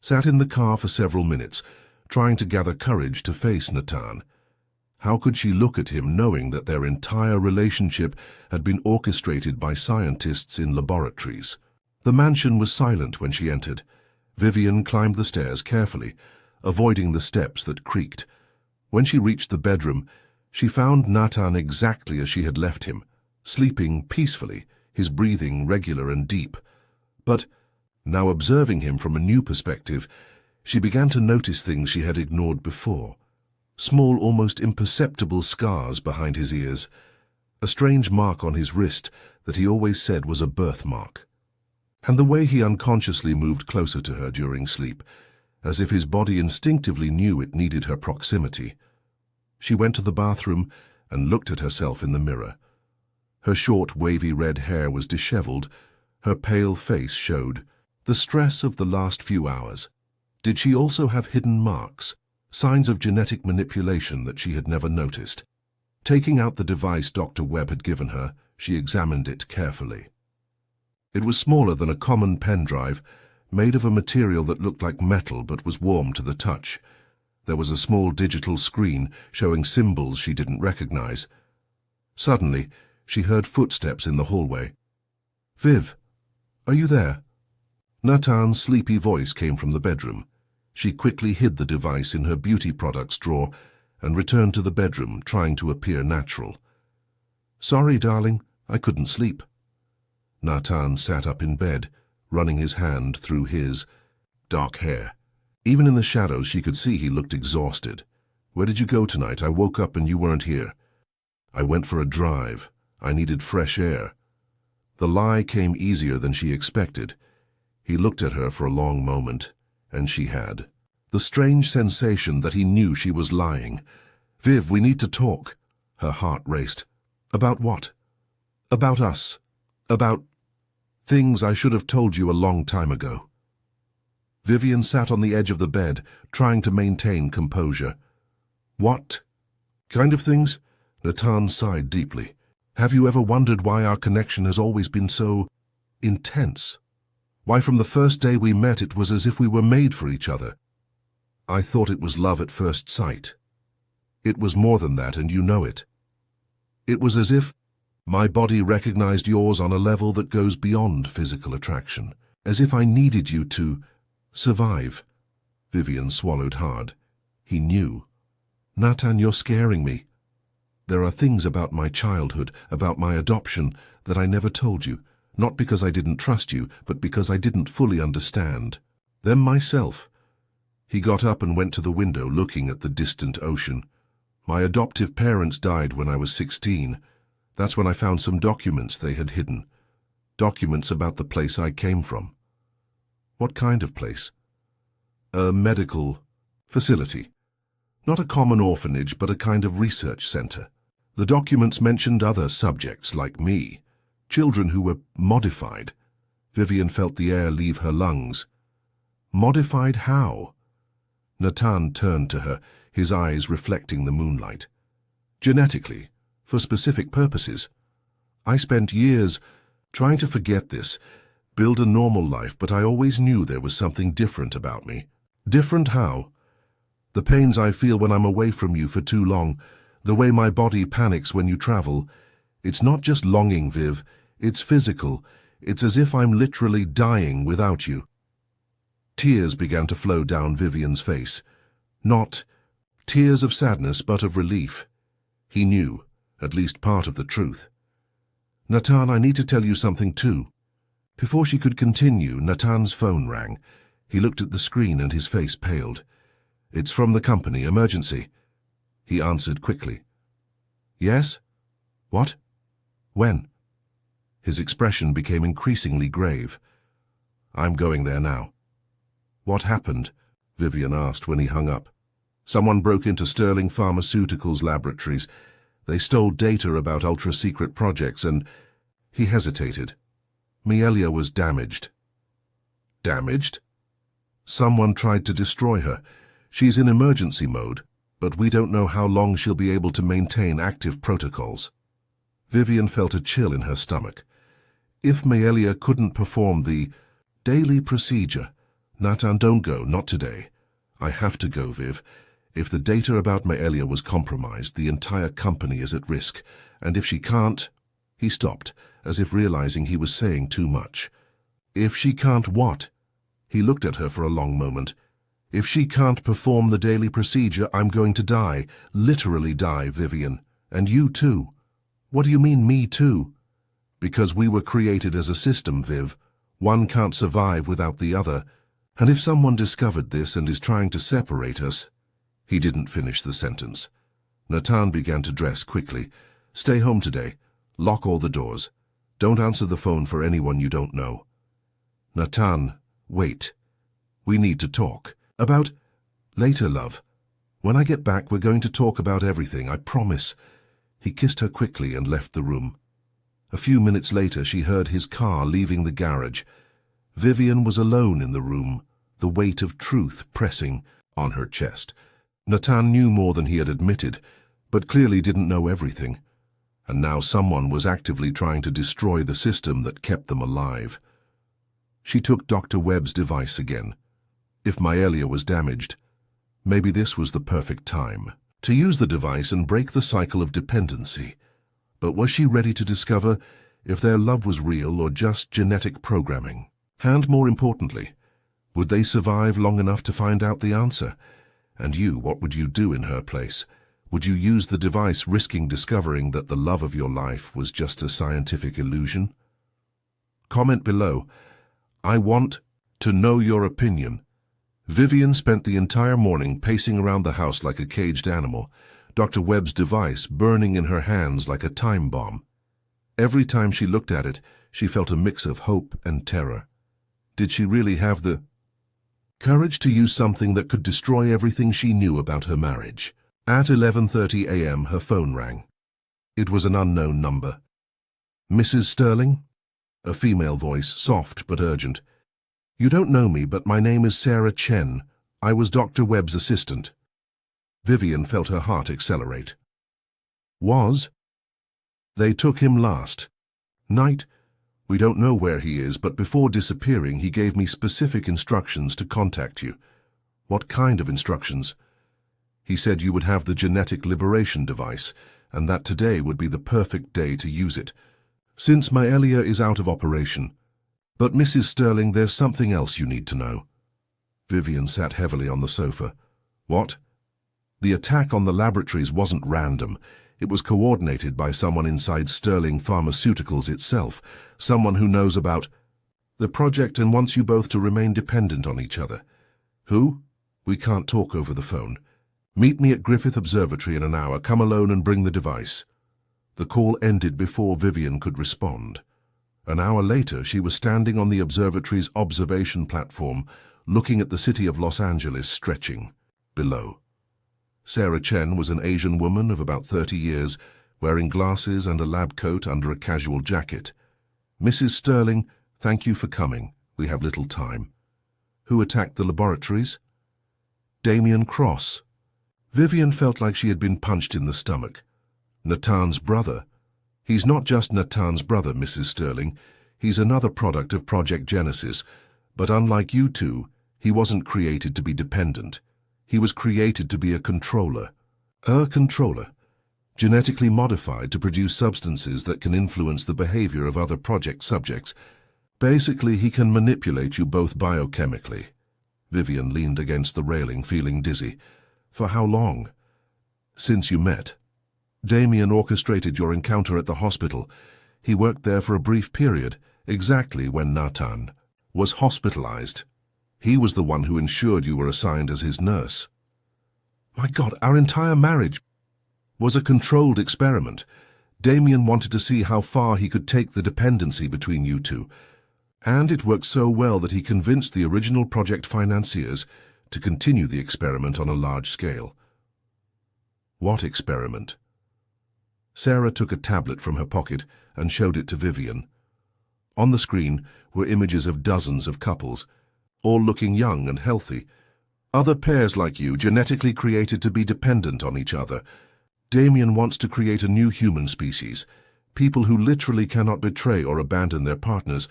sat in the car for several minutes, trying to gather courage to face Natan. How could she look at him knowing that their entire relationship had been orchestrated by scientists in laboratories? The mansion was silent when she entered. Vivian climbed the stairs carefully, avoiding the steps that creaked. When she reached the bedroom, she found Natan exactly as she had left him, sleeping peacefully, his breathing regular and deep. But, now observing him from a new perspective, she began to notice things she had ignored before. Small, almost imperceptible scars behind his ears, a strange mark on his wrist that he always said was a birthmark. And the way he unconsciously moved closer to her during sleep, as if his body instinctively knew it needed her proximity. She went to the bathroom and looked at herself in the mirror. Her short, wavy red hair was disheveled. Her pale face showed the stress of the last few hours. Did she also have hidden marks, signs of genetic manipulation that she had never noticed? Taking out the device Dr. Webb had given her, she examined it carefully. It was smaller than a common pen drive, made of a material that looked like metal but was warm to the touch. There was a small digital screen showing symbols she didn't recognize. Suddenly, she heard footsteps in the hallway. "Viv, are you there?" Natan's sleepy voice came from the bedroom. She quickly hid the device in her beauty products drawer and returned to the bedroom, trying to appear natural. "Sorry, darling, I couldn't sleep." Natan sat up in bed, running his hand through his dark hair. Even in the shadows, she could see he looked exhausted. "Where did you go tonight? I woke up and you weren't here." "I went for a drive. I needed fresh air." The lie came easier than she expected. He looked at her for a long moment, and she had the strange sensation that he knew she was lying. "Viv, we need to talk." Her heart raced. "About what?" "About us. About things I should have told you a long time ago." Vivian sat on the edge of the bed, trying to maintain composure. "What kind of things?" Natan sighed deeply. "Have you ever wondered why our connection has always been so intense? Why from the first day we met it was as if we were made for each other? I thought it was love at first sight. It was more than that, and you know it. It was as if my body recognized yours on a level that goes beyond physical attraction, as if I needed you to survive." Vivian swallowed hard. He knew. Nathan, you're scaring me. There are things about my childhood, about my adoption, that I never told you, not because I didn't trust you, but because I didn't fully understand them myself. He got up and went to the window, looking at the distant ocean. My adoptive parents died when I was 16. That's when I found some documents they had hidden. Documents about the place I came from. What kind of place? A medical facility. Not a common orphanage, but a kind of research center. The documents mentioned other subjects like me, children who were modified. Vivian felt the air leave her lungs. Modified how? Nathan turned to her, his eyes reflecting the moonlight. Genetically, for specific purposes. I spent years trying to forget this, build a normal life, but I always knew there was something different about me. Different how? The pains I feel when I'm away from you for too long, the way my body panics when you travel. It's not just longing, Viv. It's physical. It's as if I'm literally dying without you. Tears began to flow down Vivian's face. Not tears of sadness, but of relief. He knew, at least part of the truth. Nathan, I need to tell you something too. Before she could continue, Nathan's phone rang. He looked at the screen and his face paled. It's from the company, emergency. He answered quickly. Yes? What? When? His expression became increasingly grave. I'm going there now. What happened? Vivian asked when he hung up. Someone broke into Sterling Pharmaceuticals laboratories. They stole data about ultra-secret projects and... He hesitated. Mielia was damaged. Damaged? Someone tried to destroy her. She's in emergency mode, but we don't know how long she'll be able to maintain active protocols. Vivian felt a chill in her stomach. If Mielia couldn't perform the daily procedure... Nathan, don't go, not today. I have to go, Viv. If the data about Mielia was compromised, the entire company is at risk, and if she can't... He stopped, as if realizing he was saying too much. If she can't what? He looked at her for a long moment. If she can't perform the daily procedure, I'm going to die. Literally die, Vivian. And you too. What do you mean, me too? Because we were created as a system, Viv. One can't survive without the other. And if someone discovered this and is trying to separate us... He didn't finish the sentence. Nathan began to dress quickly. Stay home today. Lock all the doors. Don't answer the phone for anyone you don't know. Nathan, wait. We need to talk. About... Later, love. When I get back, we're going to talk about everything, I promise. He kissed her quickly and left the room. A few minutes later, she heard his car leaving the garage. Vivian was alone in the room, the weight of truth pressing on her chest. Nathan knew more than he had admitted, but clearly didn't know everything. And now someone was actively trying to destroy the system that kept them alive. She took Dr. Webb's device again. If Mielia was damaged, maybe this was the perfect time to use the device and break the cycle of dependency. But was she ready to discover if their love was real or just genetic programming? And more importantly, would they survive long enough to find out the answer? And you, what would you do in her place? Would you use the device, risking discovering that the love of your life was just a scientific illusion? Comment below. I want to know your opinion. Vivian spent the entire morning pacing around the house like a caged animal, Dr. Webb's device burning in her hands like a time bomb. Every time she looked at it, she felt a mix of hope and terror. Did she really have the courage to use something that could destroy everything she knew about her marriage? At 11:30 a.m., her phone rang. It was an unknown number. Mrs. Sterling? A female voice, soft but urgent. You don't know me, but my name is Sarah Chen. I was Dr. Webb's assistant. Vivian felt her heart accelerate. Was? They took him last night. We don't know where he is, but before disappearing, he gave me specific instructions to contact you. What kind of instructions? He said you would have the genetic liberation device, and that today would be the perfect day to use it, since Mielia is out of operation. But Mrs. Sterling, there's something else you need to know. Vivian sat heavily on the sofa. What? The attack on the laboratories wasn't random. It was coordinated by someone inside Sterling Pharmaceuticals itself, someone who knows about the project and wants you both to remain dependent on each other. Who? We can't talk over the phone. Meet me at Griffith Observatory in an hour. Come alone and bring the device. The call ended before Vivian could respond. An hour later, she was standing on the observatory's observation platform, looking at the city of Los Angeles stretching below. Sarah Chen was an Asian woman of about 30 years, wearing glasses and a lab coat under a casual jacket. Mrs. Sterling, thank you for coming. We have little time. Who attacked the laboratories? Damien Cross. Vivian felt like she had been punched in the stomach. Nathan's brother. He's not just Nathan's brother, Mrs. Sterling. He's another product of Project Genesis. But unlike you two, he wasn't created to be dependent. He was created to be a controller. A controller. Genetically modified to produce substances that can influence the behavior of other project subjects. Basically, he can manipulate you both biochemically. Vivian leaned against the railing, feeling dizzy. For how long? Since you met. Damien orchestrated your encounter at the hospital. He worked there for a brief period, exactly when Nathan was hospitalized. He was the one who ensured you were assigned as his nurse. My God, our entire marriage was a controlled experiment. Damien wanted to see how far he could take the dependency between you two. And it worked so well that he convinced the original project financiers to continue the experiment on a large scale. What experiment? Sarah took a tablet from her pocket and showed it to Vivian. On the screen were images of dozens of couples, all looking young and healthy. Other pairs like you, genetically created to be dependent on each other. Damien wants to create a new human species, people who literally cannot betray or abandon their partners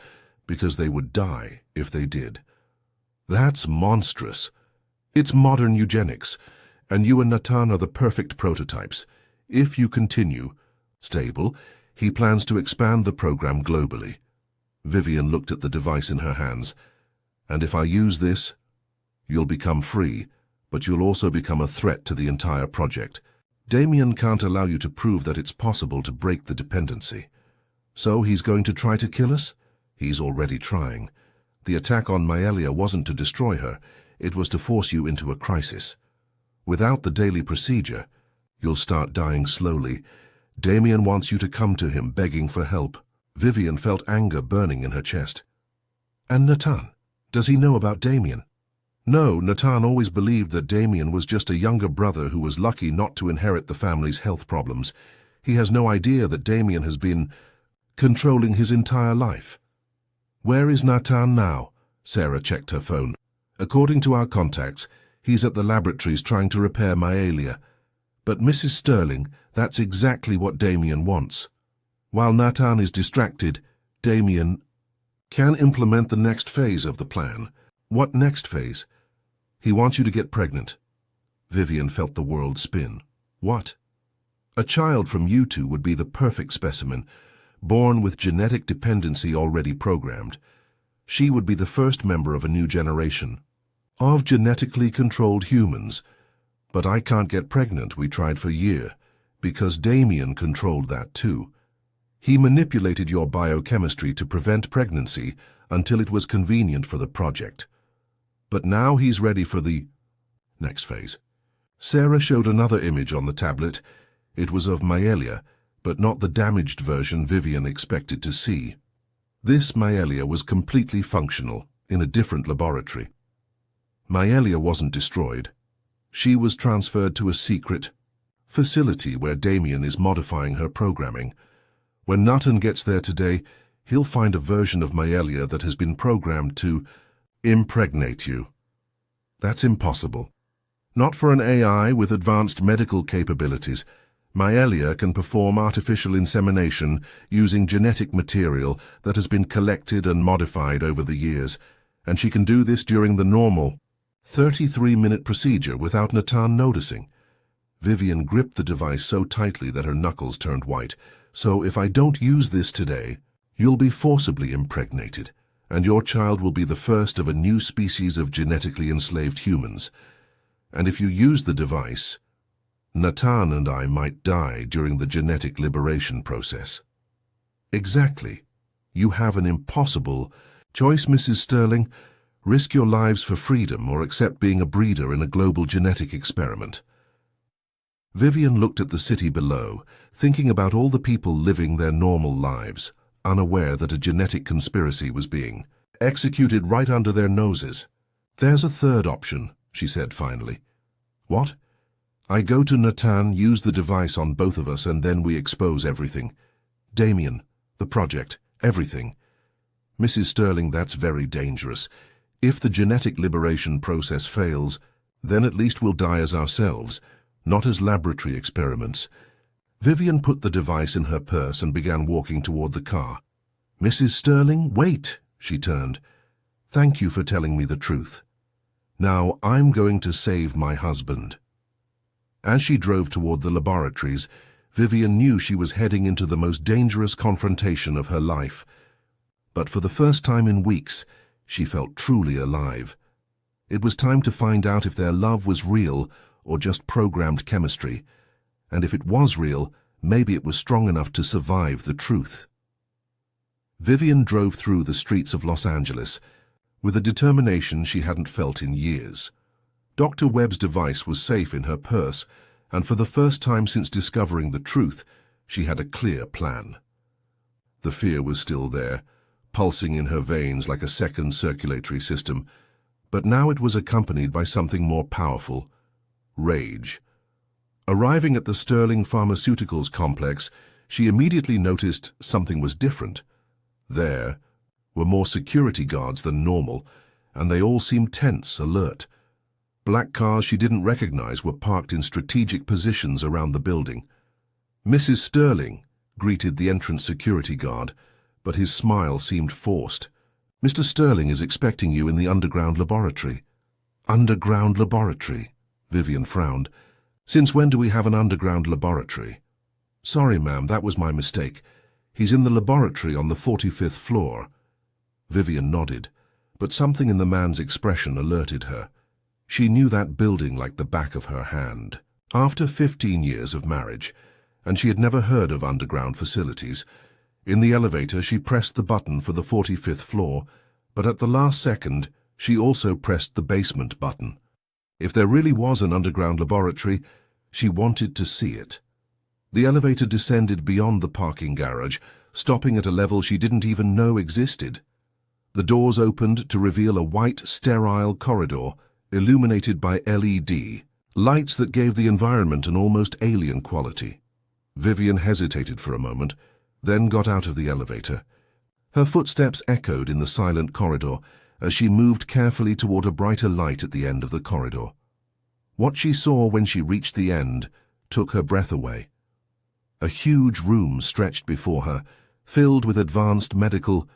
because they would die if they did. That's monstrous. It's modern eugenics, and you and Nathan are the perfect prototypes. If you continue stable, he plans to expand the program globally. Vivian looked at the device in her hands. And if I use this, you'll become free, but you'll also become a threat to the entire project. Damien can't allow you to prove that it's possible to break the dependency. So he's going to try to kill us? He's already trying. The attack on Maelia wasn't to destroy her, it was to force you into a crisis. Without the daily procedure, you'll start dying slowly. Damien wants you to come to him begging for help. Vivian felt anger burning in her chest. And Nathan? Does he know about Damien? No, Nathan always believed that Damien was just a younger brother who was lucky not to inherit the family's health problems. He has no idea that Damien has been controlling his entire life. Where is Nathan now? Sarah checked her phone. According to our contacts, he's at the laboratories trying to repair Maelia. But Mrs. Sterling, that's exactly what Damien wants. While Nathan is distracted, Damien can implement the next phase of the plan. What next phase? He wants you to get pregnant. Vivian felt the world spin. What? A child from you two would be the perfect specimen, born with genetic dependency already programmed. She would be the first member of a new generation of genetically controlled humans. But I can't get pregnant, we tried for a year, because Damien controlled that too. He manipulated your biochemistry to prevent pregnancy until it was convenient for the project. But now he's ready for the next phase. Sarah showed another image on the tablet. It was of Maelia, but not the damaged version Vivian expected to see. This Maelia was completely functional, in a different laboratory. Maelia wasn't destroyed. She was transferred to a secret facility where Damien is modifying her programming. When Nathan gets there today, he'll find a version of Maelia that has been programmed to impregnate you. That's impossible. Not for an AI with advanced medical capabilities. Maelia can perform artificial insemination using genetic material that has been collected and modified over the years, and she can do this during the normal 33-minute procedure without Nathan noticing. Vivian gripped the device so tightly that her knuckles turned white. So if I don't use this today, you'll be forcibly impregnated, and your child will be the first of a new species of genetically enslaved humans. And if you use the device, Nathan and I might die during the genetic liberation process. Exactly. You have an impossible choice, Mrs. Sterling. Risk your lives for freedom or accept being a breeder in a global genetic experiment. Vivian looked at the city below, thinking about all the people living their normal lives, unaware that a genetic conspiracy was being executed right under their noses. There's a third option, she said finally. What? I go to Nathan, use the device on both of us, and then we expose everything. Damien, the project, everything. Mrs. Sterling, that's very dangerous. If the genetic liberation process fails, then at least we'll die as ourselves, not as laboratory experiments. Vivian put the device in her purse and began walking toward the car. Mrs. Sterling, wait, she turned. Thank you for telling me the truth. Now I'm going to save my husband. As she drove toward the laboratories, Vivian knew she was heading into the most dangerous confrontation of her life. But for the first time in weeks, she felt truly alive. It was time to find out if their love was real or just programmed chemistry, and if it was real, maybe it was strong enough to survive the truth. Vivian drove through the streets of Los Angeles with a determination she hadn't felt in years. Dr. Webb's device was safe in her purse, and for the first time since discovering the truth, she had a clear plan. The fear was still there, pulsing in her veins like a second circulatory system, but now it was accompanied by something more powerful: rage. Arriving at the Sterling Pharmaceuticals complex, she immediately noticed something was different. There were more security guards than normal, and they all seemed tense, alert. Black cars she didn't recognize were parked in strategic positions around the building. Mrs. Sterling greeted the entrance security guard, but his smile seemed forced. Mr. Sterling is expecting you in the underground laboratory. Underground laboratory? Vivian frowned. Since when do we have an underground laboratory? Sorry, ma'am, that was my mistake. He's in the laboratory on the 45th floor. Vivian nodded, but something in the man's expression alerted her. She knew that building like the back of her hand. After 15 years of marriage, and she had never heard of underground facilities, in the elevator she pressed the button for the 45th floor, but at the last second she also pressed the basement button. If there really was an underground laboratory, she wanted to see it. The elevator descended beyond the parking garage, stopping at a level she didn't even know existed. The doors opened to reveal a white, sterile corridor, illuminated by LED, lights that gave the environment an almost alien quality. Vivian hesitated for a moment, then got out of the elevator. Her footsteps echoed in the silent corridor as she moved carefully toward a brighter light at the end of the corridor. What she saw when she reached the end took her breath away. A huge room stretched before her, filled with advanced medical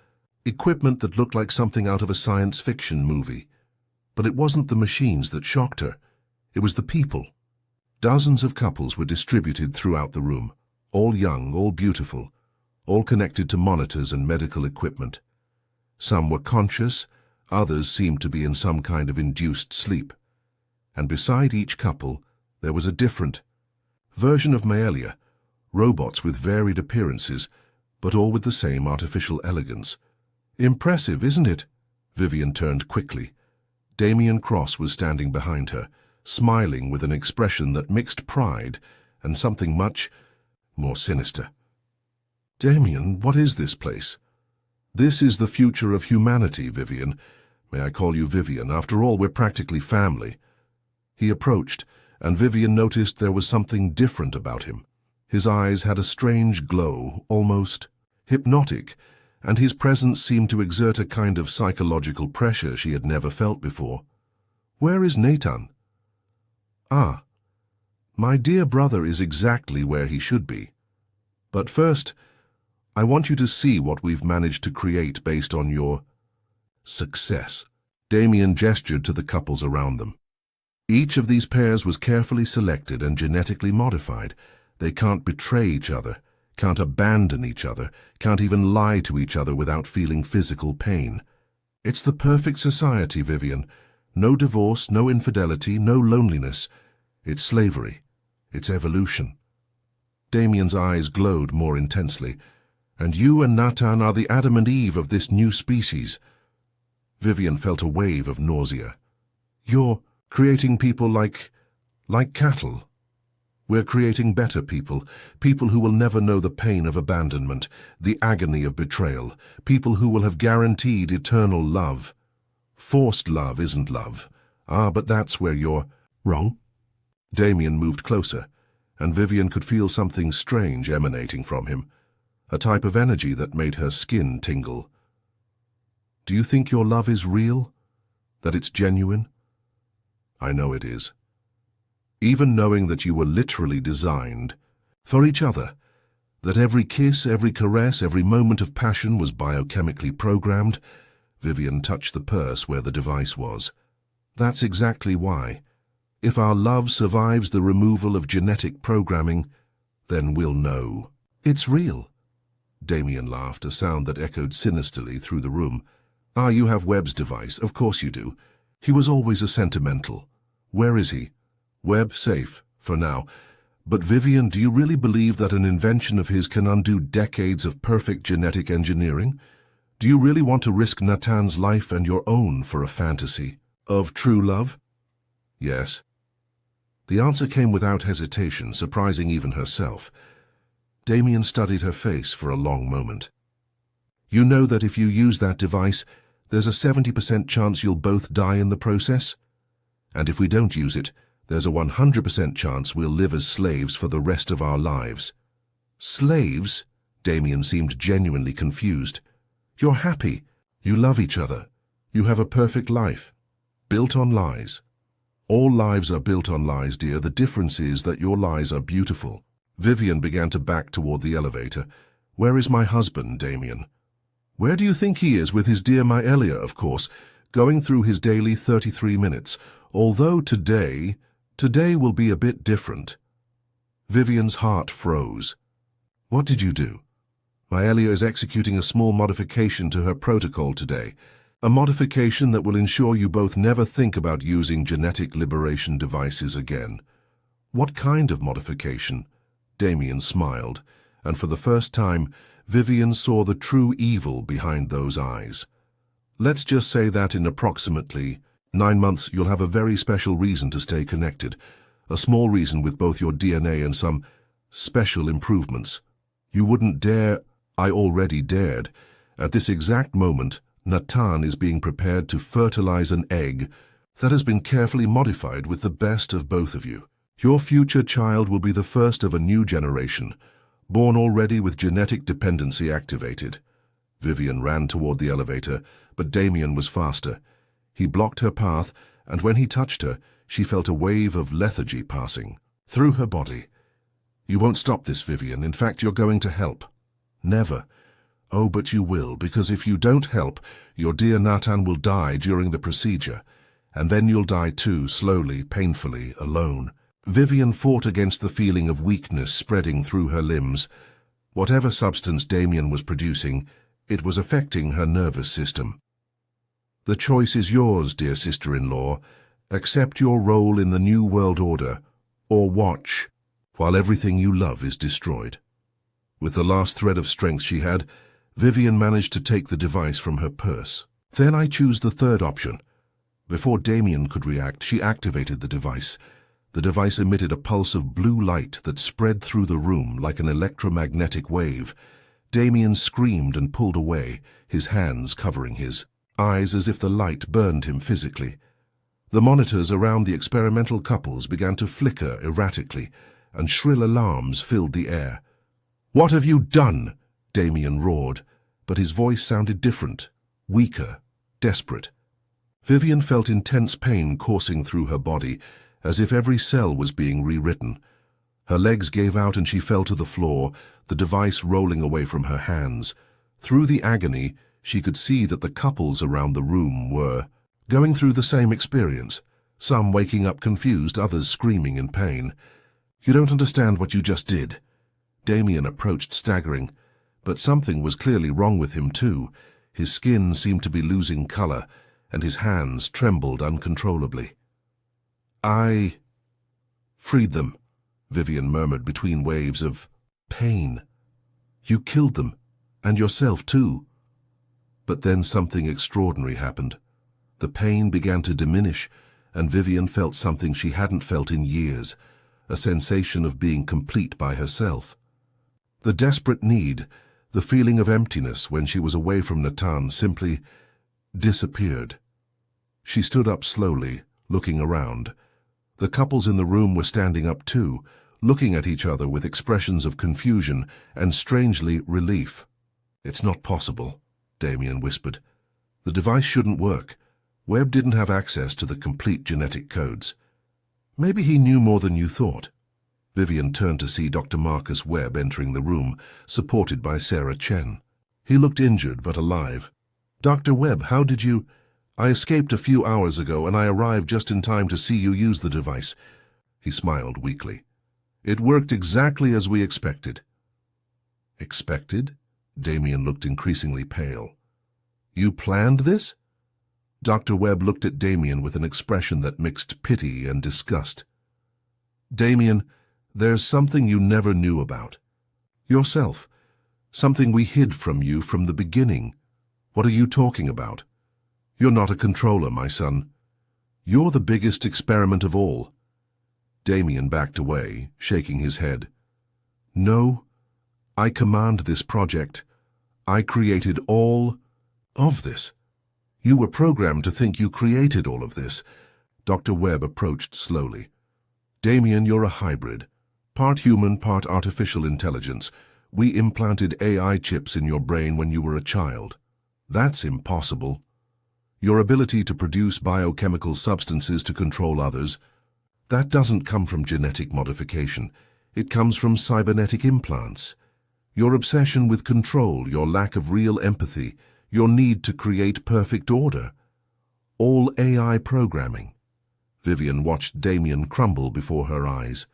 equipment that looked like something out of a science fiction movie. But it wasn't the machines that shocked her. It was the people. Dozens of couples were distributed throughout the room, all young, all beautiful, all connected to monitors and medical equipment. Some were conscious, others seemed to be in some kind of induced sleep. And beside each couple, there was a different version of Maelia, robots with varied appearances, but all with the same artificial elegance. Impressive, isn't it? Vivian turned quickly. Damien Cross was standing behind her, smiling with an expression that mixed pride and something much more sinister. Damien, what is this place? This is the future of humanity, Vivian. May I call you Vivian? After all, we're practically family. He approached, and Vivian noticed there was something different about him. His eyes had a strange glow, almost hypnotic, and his presence seemed to exert a kind of psychological pressure she had never felt before. Where is Nathan? Ah, my dear brother is exactly where he should be. But first, I want you to see what we've managed to create based on your success. Damien gestured to the couples around them. Each of these pairs was carefully selected and genetically modified. They can't betray each other, can't abandon each other, can't even lie to each other without feeling physical pain. It's the perfect society, Vivian. No divorce, no infidelity, no loneliness. It's slavery. It's evolution. Damien's eyes glowed more intensely. And you and Nathan are the Adam and Eve of this new species. Vivian felt a wave of nausea. You're creating people like cattle. We're creating better people, people who will never know the pain of abandonment, the agony of betrayal, people who will have guaranteed eternal love. Forced love isn't love. But that's where you're wrong. Damien moved closer, and Vivian could feel something strange emanating from him, a type of energy that made her skin tingle. Do you think your love is real? That it's genuine? I know it is. Even knowing that you were literally designed for each other, that every kiss, every caress, every moment of passion was biochemically programmed, Vivian touched the purse where the device was. That's exactly why. If our love survives the removal of genetic programming, then we'll know. It's real. Damien laughed, a sound that echoed sinisterly through the room. You have Webb's device. Of course you do. He was always a sentimental. Where is he? Webb safe, for now. But Vivian, do you really believe that an invention of his can undo decades of perfect genetic engineering? Do you really want to risk Nathan's life and your own for a fantasy of true love? Yes. The answer came without hesitation, surprising even herself. Damien studied her face for a long moment. You know that if you use that device, there's a 70% chance you'll both die in the process? And if we don't use it, there's a 100% chance we'll live as slaves for the rest of our lives. Slaves? Damien seemed genuinely confused. You're happy. You love each other. You have a perfect life. Built on lies. All lives are built on lies, dear. The difference is that your lies are beautiful. Vivian began to back toward the elevator. Where is my husband, Damien? Where do you think he is? With his dear Maelia, of course, going through his daily 33 minutes. Although today will be a bit different. Vivian's heart froze. What did you do? Maelia is executing a small modification to her protocol today. A modification that will ensure you both never think about using genetic liberation devices again. What kind of modification? Damien smiled, and for the first time, Vivian saw the true evil behind those eyes. Let's just say that in approximately 9 months you'll have a very special reason to stay connected. A small reason with both your DNA and some special improvements. You wouldn't dare. I already dared. At this exact moment, Nathan is being prepared to fertilize an egg that has been carefully modified with the best of both of you. Your future child will be the first of a new generation, born already with genetic dependency activated. Vivian ran toward the elevator, but Damien was faster. He blocked her path, and when he touched her, she felt a wave of lethargy passing through her body. You won't stop this, Vivian. In fact, you're going to help. Never. Oh, but you will, because if you don't help, your dear Nathan will die during the procedure, and then you'll die too, slowly, painfully, alone. Vivian fought against the feeling of weakness spreading through her limbs. Whatever substance Damien was producing, it was affecting her nervous system. The choice is yours, dear sister-in-law. Accept your role in the new world order, or watch while everything you love is destroyed. With the last thread of strength she had, Vivian managed to take the device from her purse. Then I choose the third option. Before Damien could react, she activated the device. The device emitted a pulse of blue light that spread through the room like an electromagnetic wave. Damien screamed and pulled away, his hands covering his eyes as if the light burned him physically. The monitors around the experimental couples began to flicker erratically, and shrill alarms filled the air. "What have you done?" Damien roared, but his voice sounded different, weaker, desperate. Vivian felt intense pain coursing through her body, as if every cell was being rewritten. Her legs gave out and she fell to the floor, the device rolling away from her hands. Through the agony, she could see that the couples around the room were going through the same experience, some waking up confused, others screaming in pain. "You don't understand what you just did." Damien approached, staggering, but something was clearly wrong with him too. His skin seemed to be losing color, and his hands trembled uncontrollably. "I freed them," Vivian murmured between waves of pain. You killed them, and yourself too. But then something extraordinary happened. The pain began to diminish, and Vivian felt something she hadn't felt in years, a sensation of being complete by herself. The desperate need, the feeling of emptiness when she was away from Natan, simply disappeared. She stood up slowly, looking around. The couples in the room were standing up too, looking at each other with expressions of confusion and strangely relief. "It's not possible," Damien whispered. "The device shouldn't work. Webb didn't have access to the complete genetic codes." "Maybe he knew more than you thought." Vivian turned to see Dr. Marcus Webb entering the room, supported by Sarah Chen. He looked injured but alive. "Dr. Webb, how did you—" "I escaped a few hours ago, and I arrived just in time to see you use the device." He smiled weakly. "It worked exactly as we expected." "Expected?" Damien looked increasingly pale. "You planned this?" Dr. Webb looked at Damien with an expression that mixed pity and disgust. "Damien, there's something you never knew about. Yourself. Something we hid from you from the beginning. What are you talking about? You're not a controller, my son. You're the biggest experiment of all." Damien backed away, shaking his head. "No, I command this project. I created all of this." "You were programmed to think you created all of this." Dr. Webb approached slowly. "Damien, you're a hybrid. Part human, part artificial intelligence. We implanted AI chips in your brain when you were a child. That's impossible. Your ability to produce biochemical substances to control others, that doesn't come from genetic modification. It comes from cybernetic implants. Your obsession with control, your lack of real empathy, your need to create perfect order. All AI programming." Vivian watched Damien crumble before her eyes.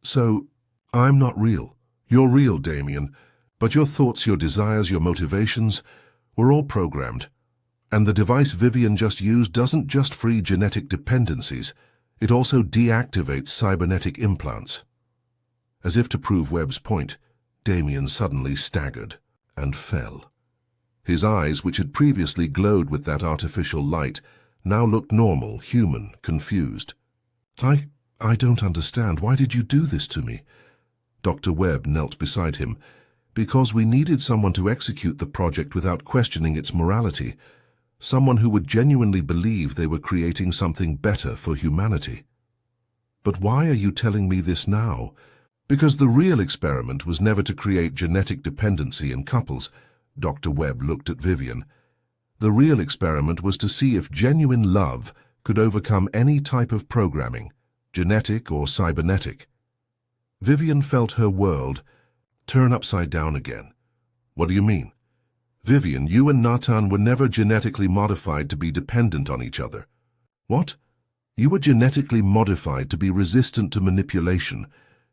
"So, I'm not real. You're real, Damien, but your thoughts, your desires, your motivations were all programmed. And the device Vivian just used doesn't just free genetic dependencies, it also deactivates cybernetic implants." As if to prove Webb's point, Damien suddenly staggered and fell. His eyes, which had previously glowed with that artificial light, now looked normal, human, confused. I don't understand. Why did you do this to me?" Dr. Webb knelt beside him. "Because we needed someone to execute the project without questioning its morality. Someone who would genuinely believe they were creating something better for humanity." "But why are you telling me this now?" "Because the real experiment was never to create genetic dependency in couples." Dr. Webb looked at Vivian. "The real experiment was to see if genuine love could overcome any type of programming, genetic or cybernetic." Vivian felt her world turn upside down again. "What do you mean?" "Vivian, you and Natan were never genetically modified to be dependent on each other." "What?" "You were genetically modified to be resistant to manipulation.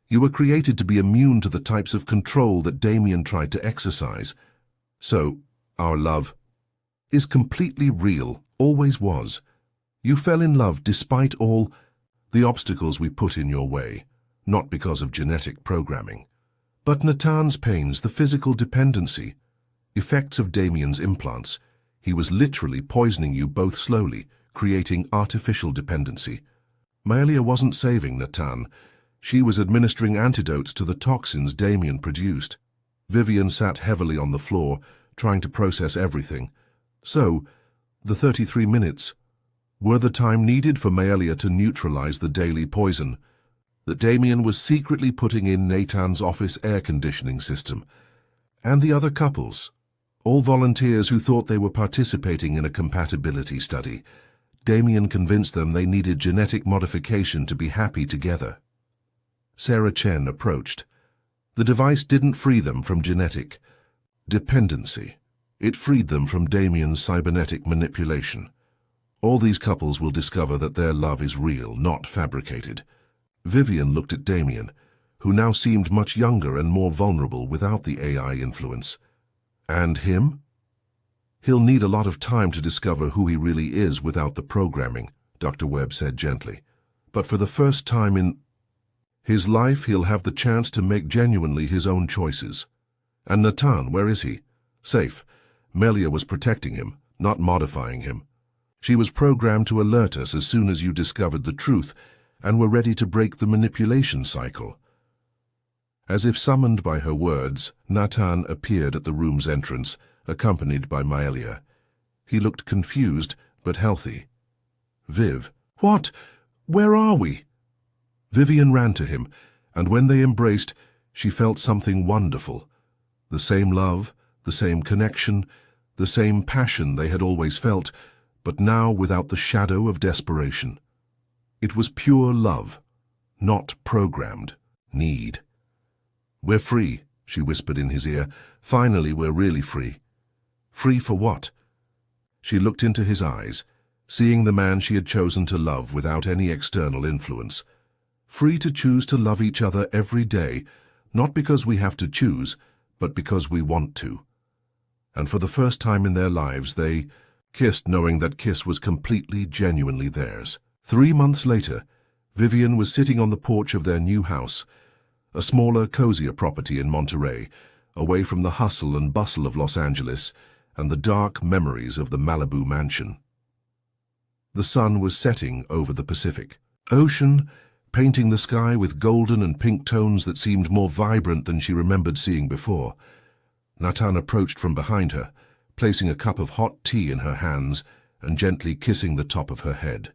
You were created to be immune to the types of control that Damien tried to exercise. So, our love is completely real, always was. You fell in love despite all the obstacles we put in your way, not because of genetic programming. But Natan's pains, the physical dependency, effects of Damien's implants, he was literally poisoning you both slowly, creating artificial dependency. Maelia wasn't saving Natan. She was administering antidotes to the toxins Damien produced." Vivian sat heavily on the floor, trying to process everything. "So, the 33 minutes were the time needed for Maelia to neutralize the daily poison that Damien was secretly putting in Natan's office air conditioning system. And the other couples, all volunteers who thought they were participating in a compatibility study. Damien convinced them they needed genetic modification to be happy together." Sarah Chen approached. "The device didn't free them from genetic dependency. It freed them from Damien's cybernetic manipulation. All these couples will discover that their love is real, not fabricated." Vivian looked at Damien, who now seemed much younger and more vulnerable without the AI influence. "And him?" "He'll need a lot of time to discover who he really is without the programming," Dr. Webb said gently. "But for the first time in His life, he'll have the chance to make genuinely his own choices. And Natan, where is he? Safe. Melia was protecting him, not modifying him. She was programmed to alert us as soon as you discovered the truth and were ready to break the manipulation cycle. As if summoned by her words, Natan appeared at the room's entrance, accompanied by Melia. He looked confused, but healthy. Viv. What? Where are we? Vivian ran to him, and when they embraced, she felt something wonderful. The same love, the same connection, the same passion they had always felt, but now without the shadow of desperation. It was pure love, not programmed need. We're free, she whispered in his ear. Finally, we're really free. Free for what? She looked into his eyes, seeing the man she had chosen to love without any external influence. Free to choose to love each other every day, not because we have to choose, but because we want to. And for the first time in their lives, they kissed, knowing that kiss was completely, genuinely theirs. 3 months later, Vivian was sitting on the porch of their new house, a smaller, cozier property in Monterey, away from the hustle and bustle of Los Angeles and the dark memories of the Malibu mansion. The sun was setting over the Pacific Ocean, painting the sky with golden and pink tones that seemed more vibrant than she remembered seeing before. Natan approached from behind her, placing a cup of hot tea in her hands and gently kissing the top of her head.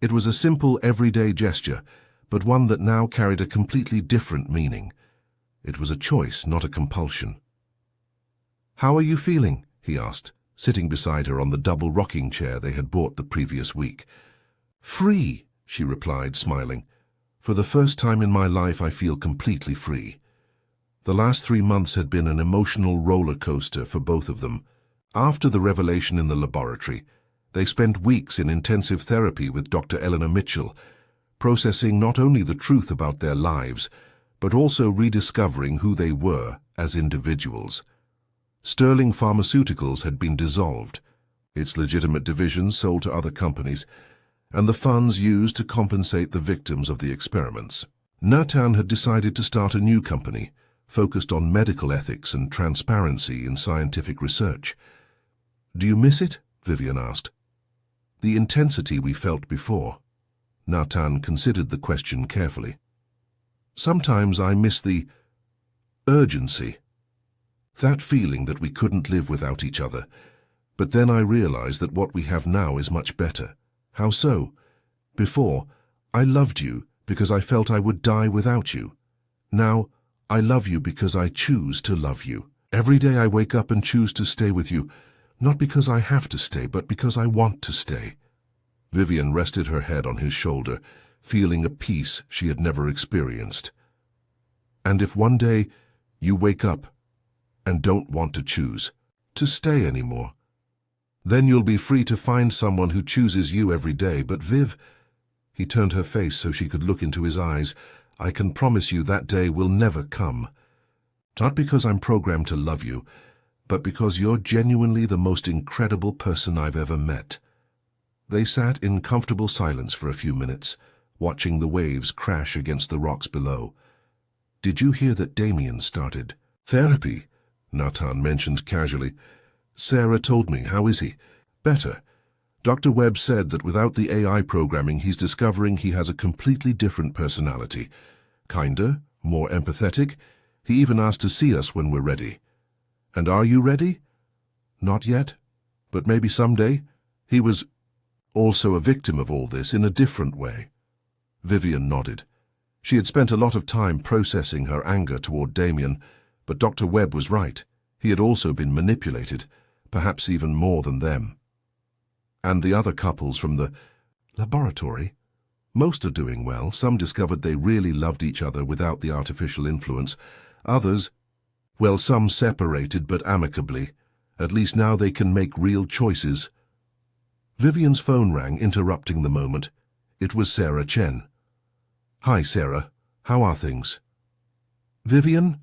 It was a simple, everyday gesture, but one that now carried a completely different meaning. It was a choice, not a compulsion. "How are you feeling?" he asked, sitting beside her on the double rocking chair they had bought the previous week. "Free," she replied, smiling. "For the first time in my life, I feel completely free." The last 3 months had been an emotional roller coaster for both of them. After the revelation in the laboratory, they spent weeks in intensive therapy with Dr. Eleanor Mitchell, processing not only the truth about their lives, but also rediscovering who they were as individuals. Sterling Pharmaceuticals had been dissolved, its legitimate divisions sold to other companies, and the funds used to compensate the victims of the experiments. Natan had decided to start a new company, focused on medical ethics and transparency in scientific research. "Do you miss it?" Vivian asked. "The intensity we felt before." Natan considered the question carefully. "Sometimes I miss the urgency, that feeling that we couldn't live without each other. But then I realized that what we have now is much better." "How so?" "Before, I loved you because I felt I would die without you. Now, I love you because I choose to love you. Every day I wake up and choose to stay with you, not because I have to stay, but because I want to stay." Vivian rested her head on his shoulder, feeling a peace she had never experienced. "And if one day you wake up and don't want to choose to stay anymore, then you'll be free to find someone who chooses you every day. But Viv," he turned her face so she could look into his eyes, "I can promise you that day will never come. Not because I'm programmed to love you, but because you're genuinely the most incredible person I've ever met." They sat in comfortable silence for a few minutes, watching the waves crash against the rocks below. "Did you hear that Damien started therapy?" Natan mentioned casually. "Sarah told me. How is he?" "Better. Dr. Webb said that without the AI programming, he's discovering he has a completely different personality. Kinder, more empathetic. He even asked to see us when we're ready." "And are you ready?" "Not yet, but maybe someday." He was also a victim of all this in a different way. Vivian nodded. She had spent a lot of time processing her anger toward Damien, but Dr. Webb was right. He had also been manipulated, perhaps even more than them. And the other couples from the laboratory? Most are doing well. Some discovered they really loved each other without the artificial influence. Others, well, some separated but amicably. At least now they can make real choices. Vivian's phone rang, interrupting the moment. It was Sarah Chen. "Hi, Sarah. How are things?" "Vivian,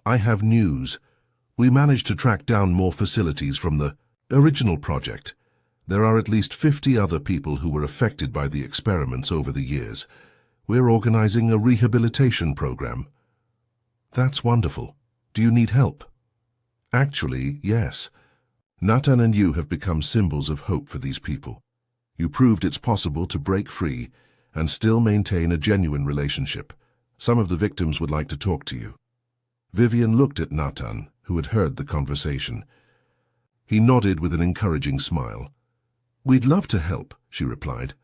I have news. We managed to track down more facilities from the original project. There are at least 50 other people who were affected by the experiments over the years. We're organizing a rehabilitation program. That's wonderful. Do you need help? Actually, yes. Nathan and you have become symbols of hope for these people. You proved it's possible to break free and still maintain a genuine relationship. Some of the victims would like to talk to you. Vivian looked at Nathan, who had heard the conversation. He nodded with an encouraging smile. We'd love to help, she replied.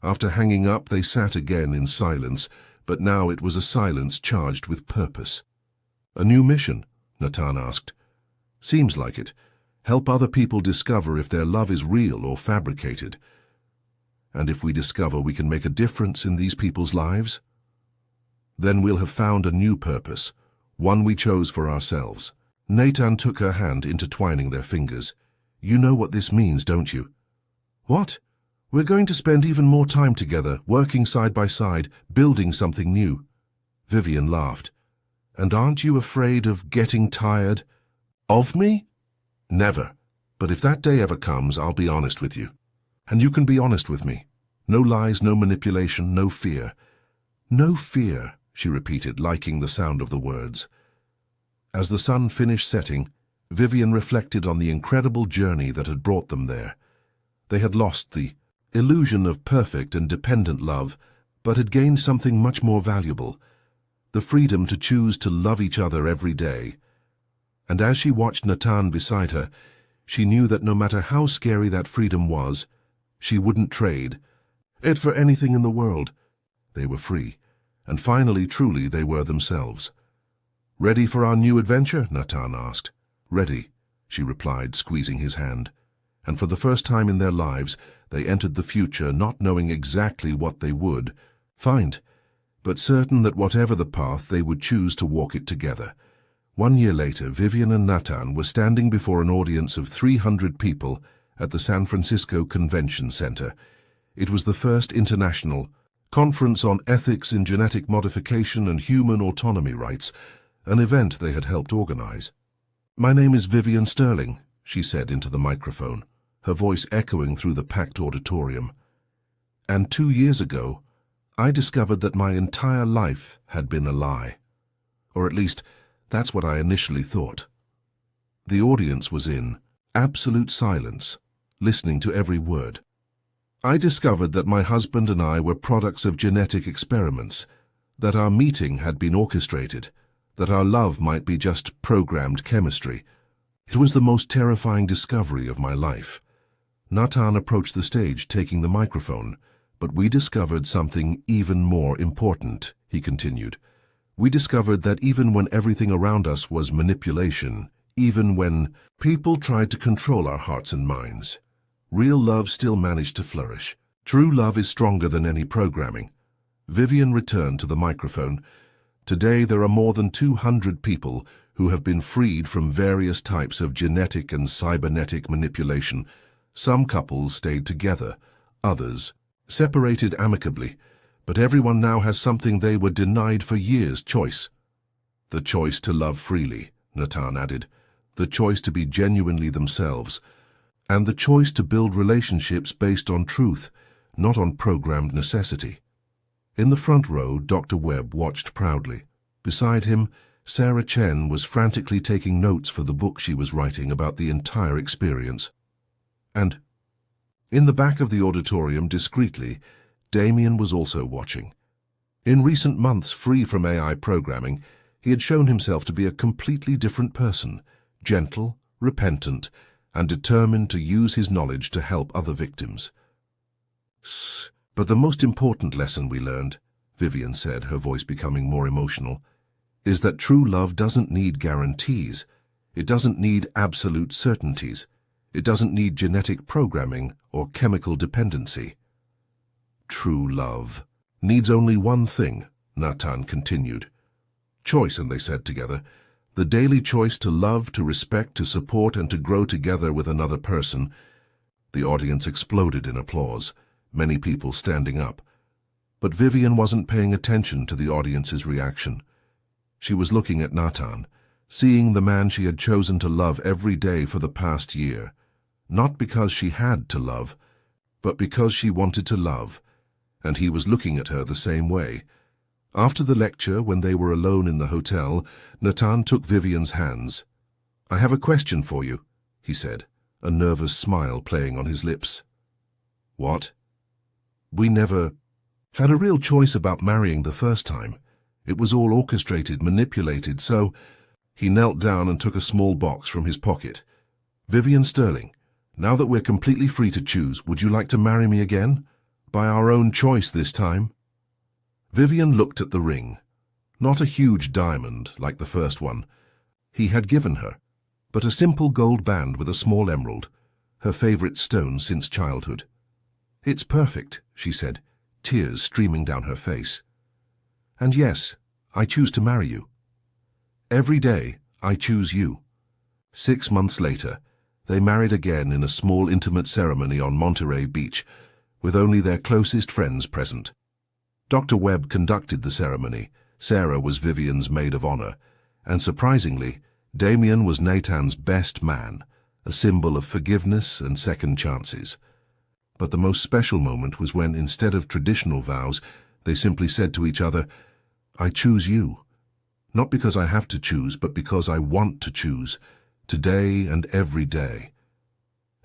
After hanging up, they sat again in silence, but now it was a silence charged with purpose. A new mission? Nathan asked. Seems like it. Help other people discover if their love is real or fabricated. And if we discover we can make a difference in these people's lives, then we'll have found a new purpose, one we chose for ourselves. Nathan took her hand, intertwining their fingers. You know what this means, don't you? What? We're going to spend even more time together, working side by side, building something new. Vivian laughed. And aren't you afraid of getting tired? Of me? Never. But if that day ever comes, I'll be honest with you. And you can be honest with me. No lies, no manipulation, no fear. No fear, she repeated, liking the sound of the words. As the sun finished setting, Vivian reflected on the incredible journey that had brought them there. They had lost the illusion of perfect and dependent love, but had gained something much more valuable, the freedom to choose to love each other every day. And as she watched Nathan beside her, she knew that no matter how scary that freedom was, she wouldn't trade it for anything in the world. They were free, and finally, truly, they were themselves. Ready for our new adventure? Nathan asked. Ready, she replied, squeezing his hand. And for the first time in their lives, they entered the future not knowing exactly what they would find, but certain that whatever the path, they would choose to walk it together. 1 year later, Vivian and Nathan were standing before an audience of 300 people at the San Francisco Convention Center. It was the first international conference on ethics in genetic modification and human autonomy rights, an event they had helped organize. My name is Vivian Sterling, she said into the microphone, her voice echoing through the packed auditorium. And 2 years ago, I discovered that my entire life had been a lie. Or at least, that's what I initially thought. The audience was in absolute silence, listening to every word. I discovered that my husband and I were products of genetic experiments, that our meeting had been orchestrated, that our love might be just programmed chemistry. It was the most terrifying discovery of my life. Nathan approached the stage, taking the microphone. But we discovered something even more important, he continued. We discovered that even when everything around us was manipulation, even when people tried to control our hearts and minds, real love still managed to flourish. True love is stronger than any programming. Vivian returned to the microphone. Today there are more than 200 people who have been freed from various types of genetic and cybernetic manipulation. Some couples stayed together, others separated amicably, but everyone now has something they were denied for years: choice. The choice to love freely, Nathan added, the choice to be genuinely themselves, and the choice to build relationships based on truth, not on programmed necessity. In the front row, Dr. Webb watched proudly. Beside him, Sarah Chen was frantically taking notes for the book she was writing about the entire experience. And in the back of the auditorium, discreetly, Damien was also watching. In recent months, free from AI programming, he had shown himself to be a completely different person, gentle, repentant, and determined to use his knowledge to help other victims. But the most important lesson we learned, Vivian said, her voice becoming more emotional, is that true love doesn't need guarantees. It doesn't need absolute certainties. It doesn't need genetic programming or chemical dependency. True love needs only one thing, Nathan continued. Choice, and they said together, the daily choice to love, to respect, to support, and to grow together with another person. The audience exploded in applause, many people standing up. But Vivian wasn't paying attention to the audience's reaction. She was looking at Nathan, seeing the man she had chosen to love every day for the past year. Not because she had to love, but because she wanted to love. and he was looking at her the same way. After the lecture, when they were alone in the hotel, Nathan took Vivian's hands. "I have a question for you," he said, a nervous smile playing on his lips. "What?" "We never had a real choice about marrying the first time. It was all orchestrated, manipulated, so—" He knelt down and took a small box from his pocket. "Vivian Sterling, now that we're completely free to choose, would you like to marry me again? By our own choice this time?" Vivian looked at the ring. Not a huge diamond like the first one he had given her, but a simple gold band with a small emerald, her favorite stone since childhood. "It's perfect," she said, tears streaming down her face. "And yes, I choose to marry you. Every day, I choose you." 6 months later, they married again in a small intimate ceremony on Monterey Beach, with only their closest friends present. Dr. Webb conducted the ceremony. Sarah was Vivian's maid of honor, and surprisingly, Damien was Nathan's best man, a symbol of forgiveness and second chances. But the most special moment was when, instead of traditional vows, they simply said to each other, "I choose you. Not because I have to choose, but because I want to choose, today and every day."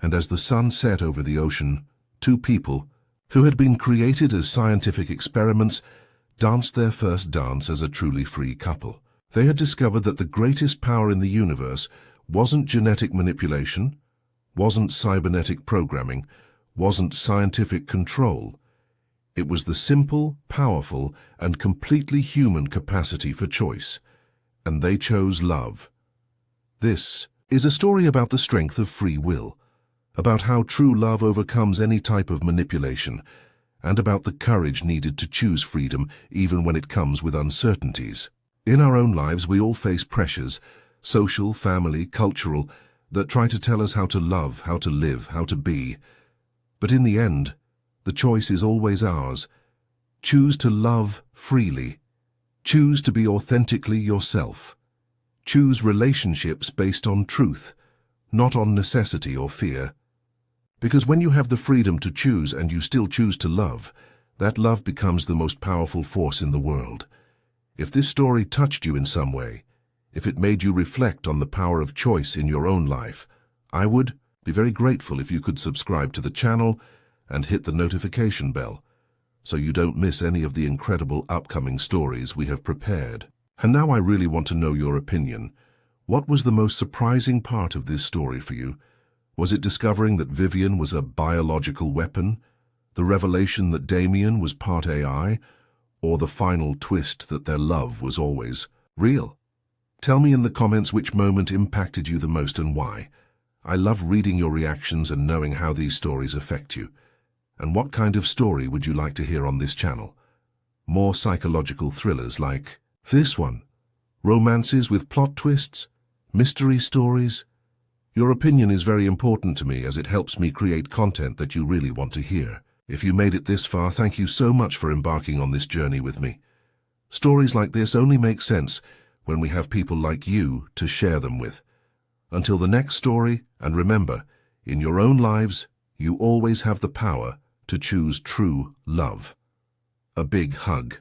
And as the sun set over the ocean, two people, who had been created as scientific experiments, danced their first dance as a truly free couple. They had discovered that the greatest power in the universe wasn't genetic manipulation, wasn't cybernetic programming, wasn't scientific control. It was the simple, powerful, and completely human capacity for choice, and they chose love. This is a story about the strength of free will, about how true love overcomes any type of manipulation, and about the courage needed to choose freedom even when it comes with uncertainties. In our own lives, we all face pressures, social, family, cultural, that try to tell us how to love, how to live, how to be. But in the end, the choice is always ours. Choose to love freely. Choose to be authentically yourself. Choose relationships based on truth, not on necessity or fear. Because when you have the freedom to choose and you still choose to love, that love becomes the most powerful force in the world. If this story touched you in some way, if it made you reflect on the power of choice in your own life, I would be very grateful if you could subscribe to the channel and hit the notification bell, so you don't miss any of the incredible upcoming stories we have prepared. And now I really want to know your opinion. What was the most surprising part of this story for you? Was it discovering that Vivian was a biological weapon, the revelation that Damien was part AI, or the final twist that their love was always real? Tell me in the comments which moment impacted you the most and why. I love reading your reactions and knowing how these stories affect you. And what kind of story would you like to hear on this channel? More psychological thrillers like this one? Romances with plot twists? Mystery stories? Your opinion is very important to me as it helps me create content that you really want to hear. If you made it this far, thank you so much for embarking on this journey with me. Stories like this only make sense when we have people like you to share them with. Until the next story, and remember, in your own lives, you always have the power to choose true love. A big hug.